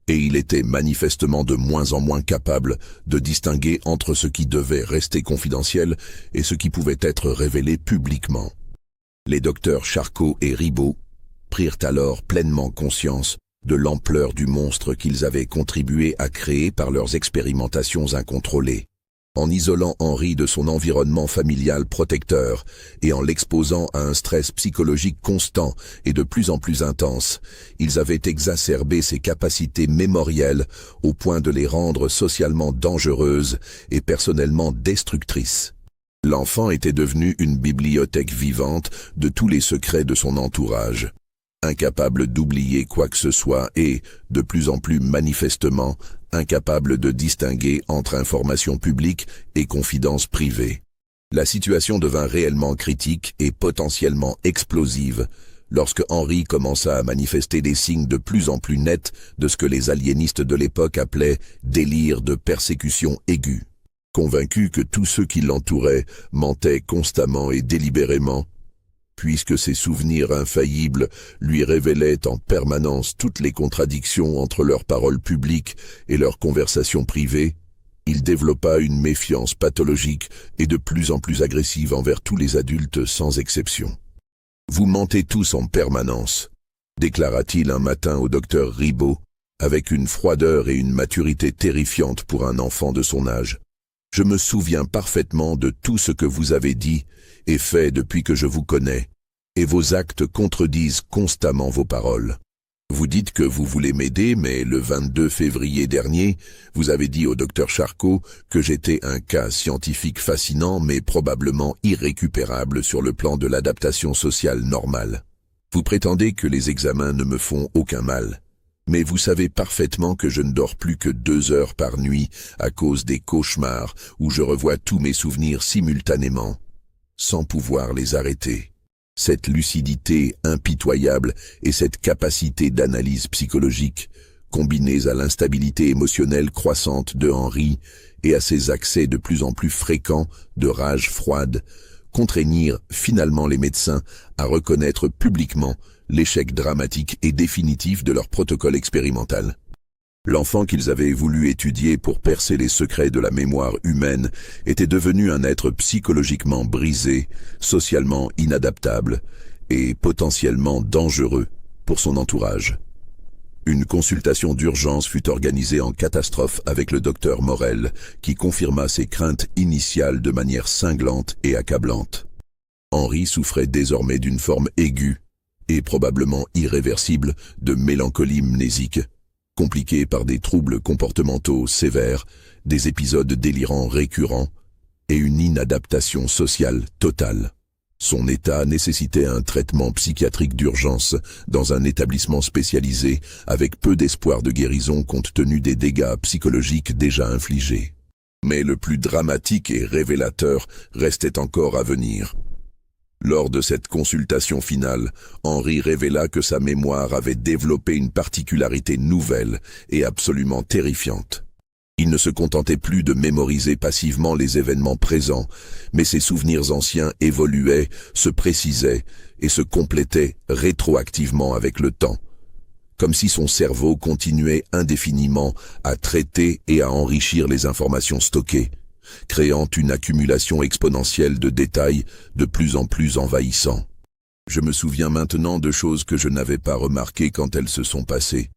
et il était manifestement de moins en moins capable de distinguer entre ce qui devait rester confidentiel et ce qui pouvait être révélé publiquement. Les docteurs Charcot et Ribot prirent alors pleinement conscience de l'ampleur du monstre qu'ils avaient contribué à créer par leurs expérimentations incontrôlées. En isolant Henri de son environnement familial protecteur et en l'exposant à un stress psychologique constant et de plus en plus intense, ils avaient exacerbé ses capacités mémorielles au point de les rendre socialement dangereuses et personnellement destructrices. L'enfant était devenu une bibliothèque vivante de tous les secrets de son entourage, incapable d'oublier quoi que ce soit et, de plus en plus manifestement, incapable de distinguer entre information publique et confidence privée. La situation devint réellement critique et potentiellement explosive lorsque Henri commença à manifester des signes de plus en plus nets de ce que les aliénistes de l'époque appelaient « délire de persécution aiguë ». Convaincu que tous ceux qui l'entouraient mentaient constamment et délibérément, puisque ses souvenirs infaillibles lui révélaient en permanence toutes les contradictions entre leurs paroles publiques et leurs conversations privées, il développa une méfiance pathologique et de plus en plus agressive envers tous les adultes sans exception. « Vous mentez tous en permanence », déclara-t-il un matin au docteur Ribot, avec une froideur et une maturité terrifiantes pour un enfant de son âge. « Je me souviens parfaitement de tout ce que vous avez dit et fait depuis que je vous connais, et vos actes contredisent constamment vos paroles. Vous dites que vous voulez m'aider, mais le 22 février dernier, vous avez dit au docteur Charcot que j'étais un cas scientifique fascinant mais probablement irrécupérable sur le plan de l'adaptation sociale normale. Vous prétendez que les examens ne me font aucun mal. Mais vous savez parfaitement que je ne dors plus que 2 heures par nuit à cause des cauchemars où je revois tous mes souvenirs simultanément, sans pouvoir les arrêter. Cette lucidité impitoyable et cette capacité d'analyse psychologique, combinées à l'instabilité émotionnelle croissante de Henri et à ses accès de plus en plus fréquents de rage froide, contraignirent finalement les médecins à reconnaître publiquement l'échec dramatique et définitif de leur protocole expérimental. L'enfant qu'ils avaient voulu étudier pour percer les secrets de la mémoire humaine était devenu un être psychologiquement brisé, socialement inadaptable et potentiellement dangereux pour son entourage. Une consultation d'urgence fut organisée en catastrophe avec le docteur Morel, qui confirma ses craintes initiales de manière cinglante et accablante. Henri souffrait désormais d'une forme aiguë et probablement irréversible de mélancolie mnésique, compliquée par des troubles comportementaux sévères, des épisodes délirants récurrents et une inadaptation sociale totale. Son état nécessitait un traitement psychiatrique d'urgence dans un établissement spécialisé avec peu d'espoir de guérison compte tenu des dégâts psychologiques déjà infligés. Mais le plus dramatique et révélateur restait encore à venir. Lors de cette consultation finale, Henri révéla que sa mémoire avait développé une particularité nouvelle et absolument terrifiante. Il ne se contentait plus de mémoriser passivement les événements présents, mais ses souvenirs anciens évoluaient, se précisaient et se complétaient rétroactivement avec le temps, comme si son cerveau continuait indéfiniment à traiter et à enrichir les informations stockées, créant une accumulation exponentielle de détails de plus en plus envahissants. Je me souviens maintenant de choses que je n'avais pas remarquées quand elles se sont passées,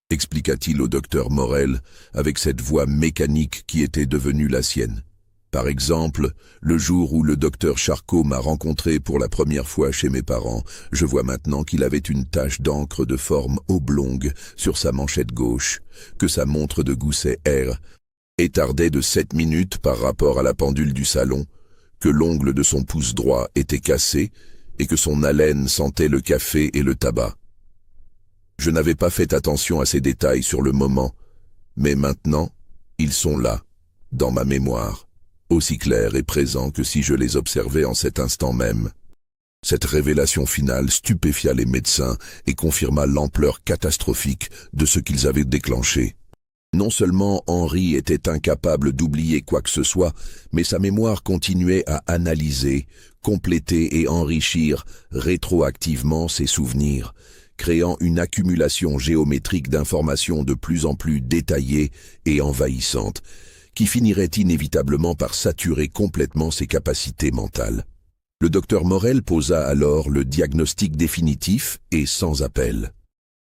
expliqua-t-il au docteur Morel avec cette voix mécanique qui était devenue la sienne. Par exemple, le jour où le docteur Charcot m'a rencontré pour la première fois chez mes parents, je vois maintenant qu'il avait une tache d'encre de forme oblongue sur sa manchette gauche, que sa montre de gousset R étardait de 7 minutes par rapport à la pendule du salon, que l'ongle de son pouce droit était cassé et que son haleine sentait le café et le tabac. Je n'avais pas fait attention à ces détails sur le moment, mais maintenant, ils sont là, dans ma mémoire, aussi clairs et présents que si je les observais en cet instant même. Cette révélation finale stupéfia les médecins et confirma l'ampleur catastrophique de ce qu'ils avaient déclenché. Non seulement Henri était incapable d'oublier quoi que ce soit, mais sa mémoire continuait à analyser, compléter et enrichir rétroactivement ses souvenirs, créant une accumulation géométrique d'informations de plus en plus détaillées et envahissantes, qui finirait inévitablement par saturer complètement ses capacités mentales. Le docteur Morel posa alors le diagnostic définitif et sans appel.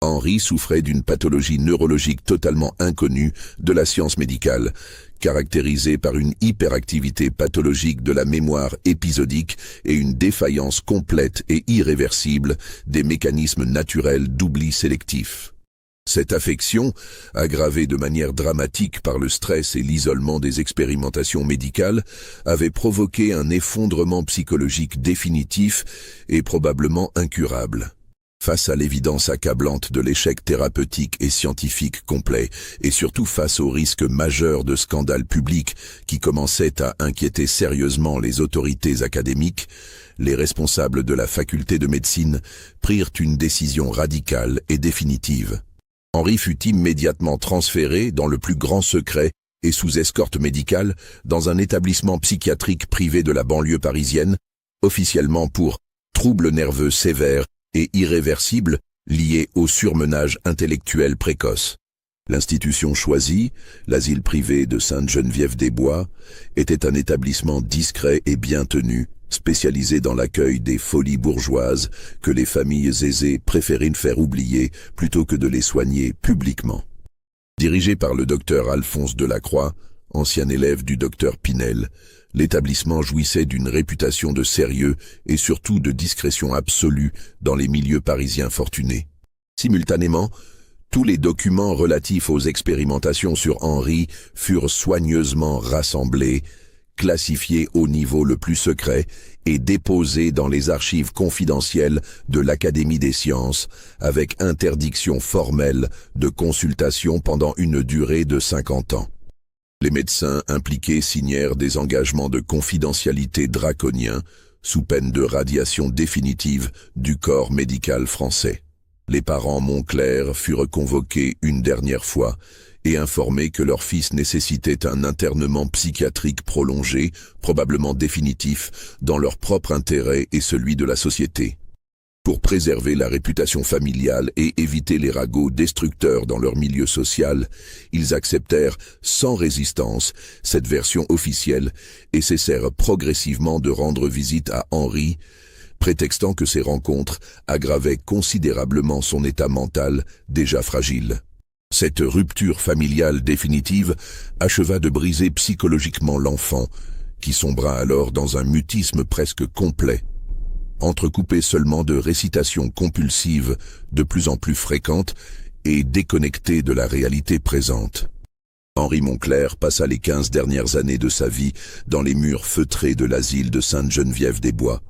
Henri souffrait d'une pathologie neurologique totalement inconnue de la science médicale, caractérisée par une hyperactivité pathologique de la mémoire épisodique et une défaillance complète et irréversible des mécanismes naturels d'oubli sélectif. Cette affection, aggravée de manière dramatique par le stress et l'isolement des expérimentations médicales, avait provoqué un effondrement psychologique définitif et probablement incurable. Face à l'évidence accablante de l'échec thérapeutique et scientifique complet, et surtout face au risque majeur de scandale public qui commençait à inquiéter sérieusement les autorités académiques, les responsables de la faculté de médecine prirent une décision radicale et définitive. Henri fut immédiatement transféré dans le plus grand secret et sous escorte médicale dans un établissement psychiatrique privé de la banlieue parisienne, officiellement pour troubles nerveux sévères et irréversibles liés au surmenage intellectuel précoce. L'institution choisie, l'asile privé de Sainte-Geneviève-des-Bois, était un établissement discret et bien tenu, spécialisé dans l'accueil des folies bourgeoises que les familles aisées préféraient faire oublier plutôt que de les soigner publiquement. Dirigé par le docteur Alphonse Delacroix, ancien élève du docteur Pinel, l'établissement jouissait d'une réputation de sérieux et surtout de discrétion absolue dans les milieux parisiens fortunés. Simultanément, tous les documents relatifs aux expérimentations sur Henri furent soigneusement rassemblés, classifiés au niveau le plus secret et déposés dans les archives confidentielles de l'Académie des sciences avec interdiction formelle de consultation pendant une durée de 50 ans. Les médecins impliqués signèrent des engagements de confidentialité draconiens sous peine de radiation définitive du corps médical français. Les parents Moncler furent convoqués une dernière fois et informés que leur fils nécessitait un internement psychiatrique prolongé, probablement définitif, dans leur propre intérêt et celui de la société. Pour préserver la réputation familiale et éviter les ragots destructeurs dans leur milieu social, ils acceptèrent sans résistance cette version officielle et cessèrent progressivement de rendre visite à Henri, prétextant que ces rencontres aggravaient considérablement son état mental déjà fragile. Cette rupture familiale définitive acheva de briser psychologiquement l'enfant, qui sombra alors dans un mutisme presque complet, entrecoupé seulement de récitations compulsives de plus en plus fréquentes et déconnecté de la réalité présente. Henri Moncler passa les 15 dernières années de sa vie dans les murs feutrés de l'asile de Sainte-Geneviève-des-Bois,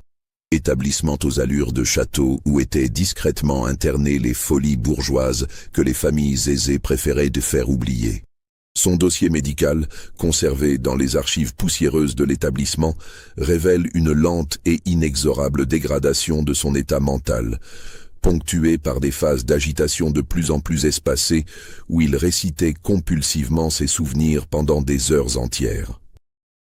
établissement aux allures de château où étaient discrètement internées les folies bourgeoises que les familles aisées préféraient de faire oublier. Son dossier médical, conservé dans les archives poussiéreuses de l'établissement, révèle une lente et inexorable dégradation de son état mental, ponctuée par des phases d'agitation de plus en plus espacées où il récitait compulsivement ses souvenirs pendant des heures entières.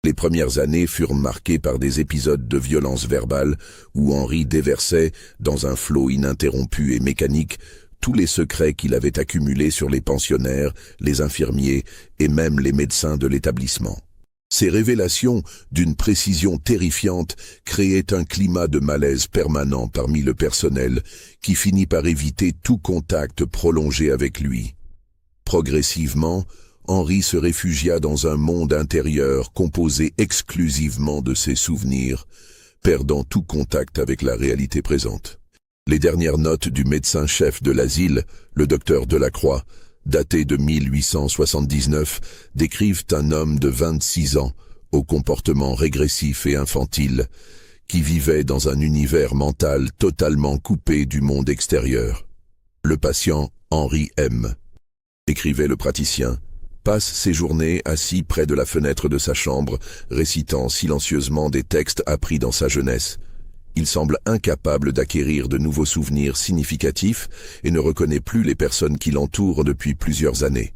Les premières années furent marquées par des épisodes de violence verbale où Henri déversait, dans un flot ininterrompu et mécanique, tous les secrets qu'il avait accumulés sur les pensionnaires, les infirmiers et même les médecins de l'établissement. Ces révélations, d'une précision terrifiante, créaient un climat de malaise permanent parmi le personnel qui finit par éviter tout contact prolongé avec lui. Progressivement, Henri se réfugia dans un monde intérieur composé exclusivement de ses souvenirs, perdant tout contact avec la réalité présente. Les dernières notes du médecin-chef de l'asile, le docteur Delacroix, datées de 1879, décrivent un homme de 26 ans, au comportement régressif et infantile, qui vivait dans un univers mental totalement coupé du monde extérieur. Le patient Henri M., écrivait le praticien, passe ses journées assis près de la fenêtre de sa chambre, récitant silencieusement des textes appris dans sa jeunesse. Il semble incapable d'acquérir de nouveaux souvenirs significatifs et ne reconnaît plus les personnes qui l'entourent depuis plusieurs années.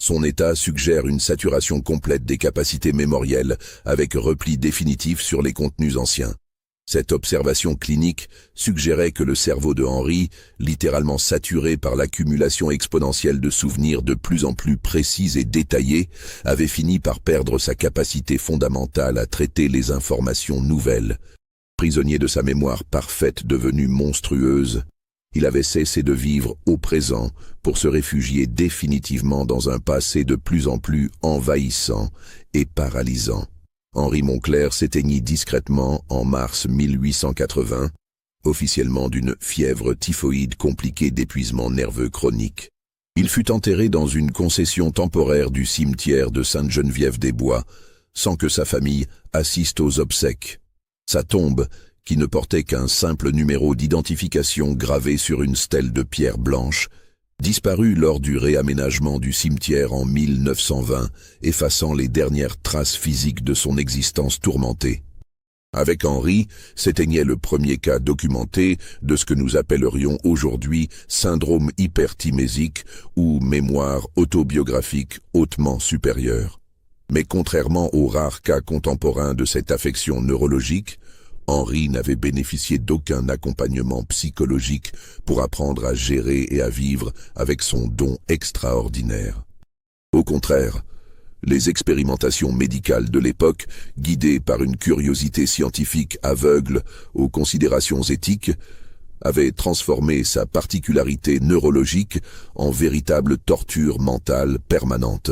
Son état suggère une saturation complète des capacités mémorielles, avec repli définitif sur les contenus anciens. Cette observation clinique suggérait que le cerveau de Henri, littéralement saturé par l'accumulation exponentielle de souvenirs de plus en plus précis et détaillés, avait fini par perdre sa capacité fondamentale à traiter les informations nouvelles. Prisonnier de sa mémoire parfaite devenue monstrueuse, Il avait cessé de vivre au présent pour se réfugier définitivement dans un passé de plus en plus envahissant et paralysant. Henri Moncler s'éteignit discrètement en mars 1880, officiellement d'une fièvre typhoïde compliquée d'épuisement nerveux chronique. Il fut enterré dans une concession temporaire du cimetière de Sainte-Geneviève-des-Bois, sans que sa famille assiste aux obsèques. Sa tombe, qui ne portait qu'un simple numéro d'identification gravé sur une stèle de pierre blanche, disparut lors du réaménagement du cimetière en 1920, effaçant les dernières traces physiques de son existence tourmentée. Avec Henri, s'éteignait le premier cas documenté de ce que nous appellerions aujourd'hui syndrome hyperthymésique ou mémoire autobiographique hautement supérieure. Mais contrairement aux rares cas contemporains de cette affection neurologique, Henri n'avait bénéficié d'aucun accompagnement psychologique pour apprendre à gérer et à vivre avec son don extraordinaire. Au contraire, les expérimentations médicales de l'époque, guidées par une curiosité scientifique aveugle aux considérations éthiques, avaient transformé sa particularité neurologique en véritable torture mentale permanente.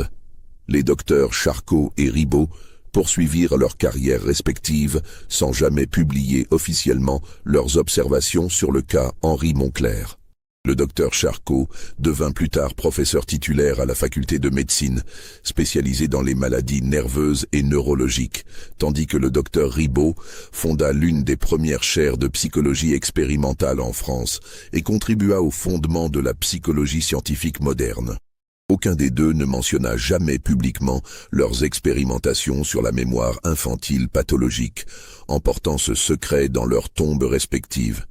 Les docteurs Charcot et Ribot poursuivirent leurs carrières respectives sans jamais publier officiellement leurs observations sur le cas Henri Moncler. Le docteur Charcot devint plus tard professeur titulaire à la faculté de médecine, spécialisé dans les maladies nerveuses et neurologiques, tandis que le docteur Ribot fonda l'une des premières chaires de psychologie expérimentale en France et contribua au fondement de la psychologie scientifique moderne. Aucun des deux ne mentionna jamais publiquement leurs expérimentations sur la mémoire infantile pathologique, emportant ce secret dans leurs tombes respectives.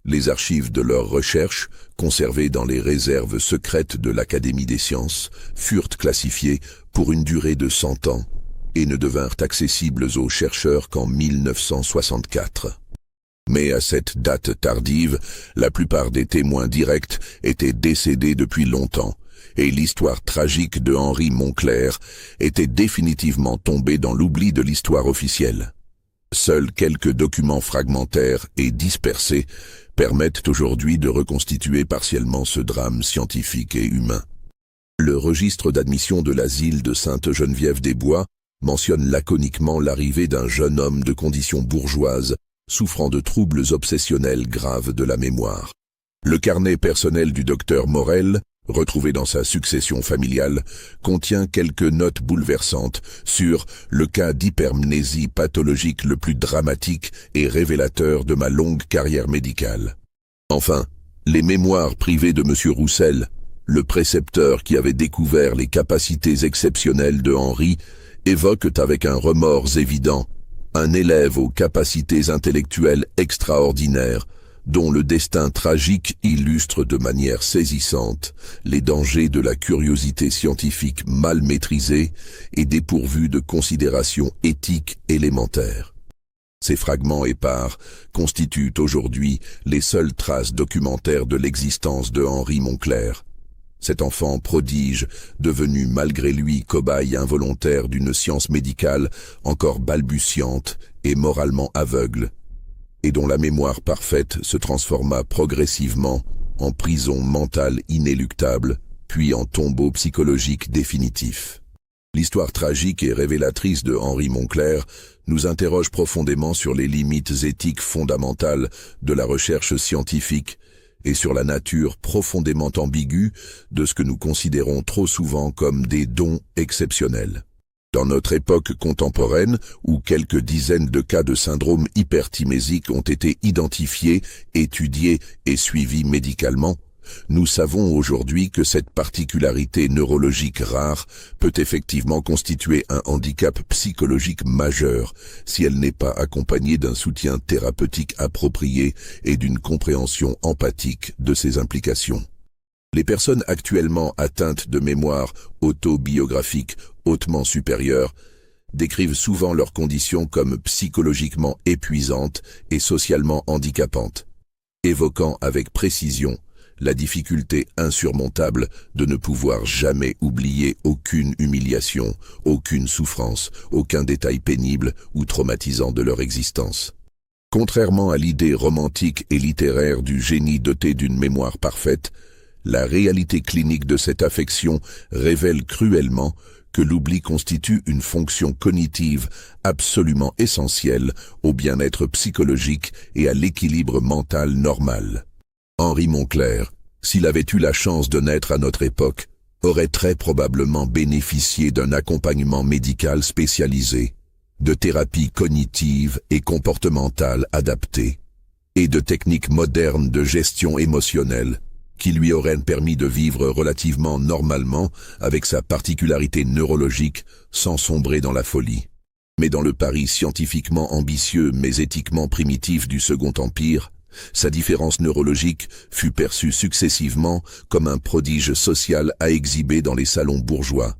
Les archives de leurs recherches, conservées dans les réserves secrètes de l'Académie des sciences, furent classifiées pour une durée de 100 ans et ne devinrent accessibles aux chercheurs qu'en 1964. Mais à cette date tardive, la plupart des témoins directs étaient décédés depuis longtemps, et l'histoire tragique de Henri Moncler était définitivement tombée dans l'oubli de l'histoire officielle. Seuls quelques documents fragmentaires et dispersés permettent aujourd'hui de reconstituer partiellement ce drame scientifique et humain. Le registre d'admission de l'asile de Sainte-Geneviève-des-Bois mentionne laconiquement l'arrivée d'un jeune homme de condition bourgeoise souffrant de troubles obsessionnels graves de la mémoire. Le carnet personnel du docteur Morel, retrouvé dans sa succession familiale, contient quelques notes bouleversantes sur le cas d'hypermnésie pathologique le plus dramatique et révélateur de ma longue carrière médicale. Enfin, les mémoires privées de M. Roussel, le précepteur qui avait découvert les capacités exceptionnelles de Henri, évoquent avec un remords évident un élève aux capacités intellectuelles extraordinaires, dont le destin tragique illustre de manière saisissante les dangers de la curiosité scientifique mal maîtrisée et dépourvue de considérations éthiques élémentaires. Ces fragments épars constituent aujourd'hui les seules traces documentaires de l'existence de Henri Moncler. Cet enfant prodige, devenu malgré lui cobaye involontaire d'une science médicale encore balbutiante et moralement aveugle, et dont la mémoire parfaite se transforma progressivement en prison mentale inéluctable, puis en tombeau psychologique définitif. L'histoire tragique et révélatrice de Henri Moncler nous interroge profondément sur les limites éthiques fondamentales de la recherche scientifique et sur la nature profondément ambiguë de ce que nous considérons trop souvent comme des dons exceptionnels. Dans notre époque contemporaine, où quelques dizaines de cas de syndrome hyperthymésique ont été identifiés, étudiés et suivis médicalement, nous savons aujourd'hui que cette particularité neurologique rare peut effectivement constituer un handicap psychologique majeur si elle n'est pas accompagnée d'un soutien thérapeutique approprié et d'une compréhension empathique de ses implications. Les personnes actuellement atteintes de mémoire autobiographique hautement supérieure décrivent souvent leurs conditions comme psychologiquement épuisantes et socialement handicapantes, évoquant avec précision la difficulté insurmontable de ne pouvoir jamais oublier aucune humiliation, aucune souffrance, aucun détail pénible ou traumatisant de leur existence. Contrairement à l'idée romantique et littéraire du génie doté d'une mémoire parfaite, la réalité clinique de cette affection révèle cruellement que l'oubli constitue une fonction cognitive absolument essentielle au bien-être psychologique et à l'équilibre mental normal. Henri Moncler, s'il avait eu la chance de naître à notre époque, aurait très probablement bénéficié d'un accompagnement médical spécialisé, de thérapies cognitives et comportementales adaptées, et de techniques modernes de gestion émotionnelle, qui lui auraient permis de vivre relativement normalement avec sa particularité neurologique sans sombrer dans la folie. Mais dans le Paris scientifiquement ambitieux mais éthiquement primitif du Second Empire, sa différence neurologique fut perçue successivement comme un prodige social à exhiber dans les salons bourgeois,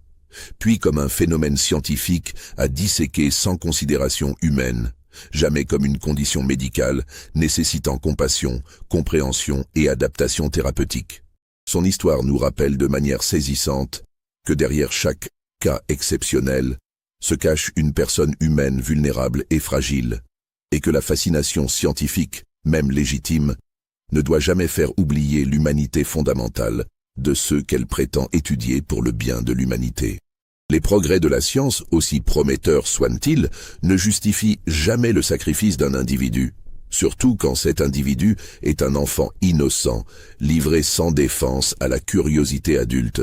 puis comme un phénomène scientifique à disséquer sans considération humaine, jamais comme une condition médicale nécessitant compassion, compréhension et adaptation thérapeutique. Son histoire nous rappelle de manière saisissante que derrière chaque cas exceptionnel se cache une personne humaine vulnérable et fragile, et que la fascination scientifique, même légitime, ne doit jamais faire oublier l'humanité fondamentale de ceux qu'elle prétend étudier pour le bien de l'humanité. Les progrès de la science, aussi prometteurs soient-ils, ne justifient jamais le sacrifice d'un individu, surtout quand cet individu est un enfant innocent, livré sans défense à la curiosité adulte.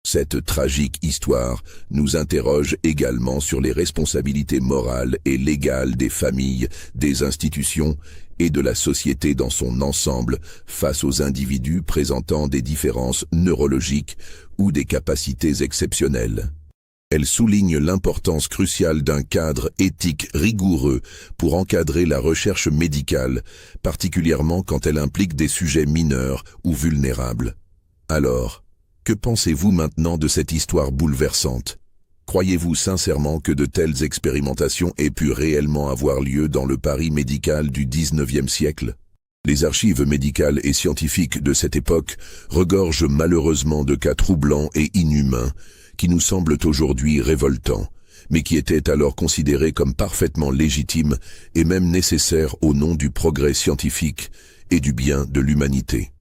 Cette tragique histoire nous interroge également sur les responsabilités morales et légales des familles, des institutions et de la société dans son ensemble face aux individus présentant des différences neurologiques ou des capacités exceptionnelles. Elle souligne l'importance cruciale d'un cadre éthique rigoureux pour encadrer la recherche médicale, particulièrement quand elle implique des sujets mineurs ou vulnérables. Alors, que pensez-vous maintenant de cette histoire bouleversante? Croyez-vous sincèrement que de telles expérimentations aient pu réellement avoir lieu dans le Paris médical du XIXe siècle? Les archives médicales et scientifiques de cette époque regorgent malheureusement de cas troublants et inhumains, qui nous semblent aujourd'hui révoltants, mais qui étaient alors considérés comme parfaitement légitimes et même nécessaires au nom du progrès scientifique et du bien de l'humanité.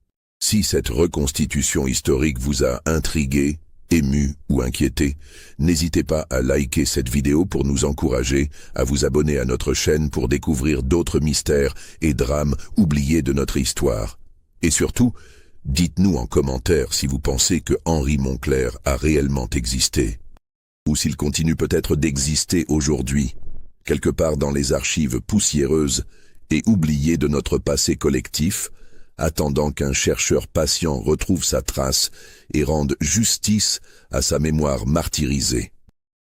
Si cette reconstitution historique vous a intrigué, ému ou inquiété, n'hésitez pas à liker cette vidéo pour nous encourager, à vous abonner à notre chaîne pour découvrir d'autres mystères et drames oubliés de notre histoire. Et surtout, dites-nous en commentaire si vous pensez que Henri Moncler a réellement existé, ou s'il continue peut-être d'exister aujourd'hui, quelque part dans les archives poussiéreuses et oubliées de notre passé collectif, attendant qu'un chercheur patient retrouve sa trace et rende justice à sa mémoire martyrisée.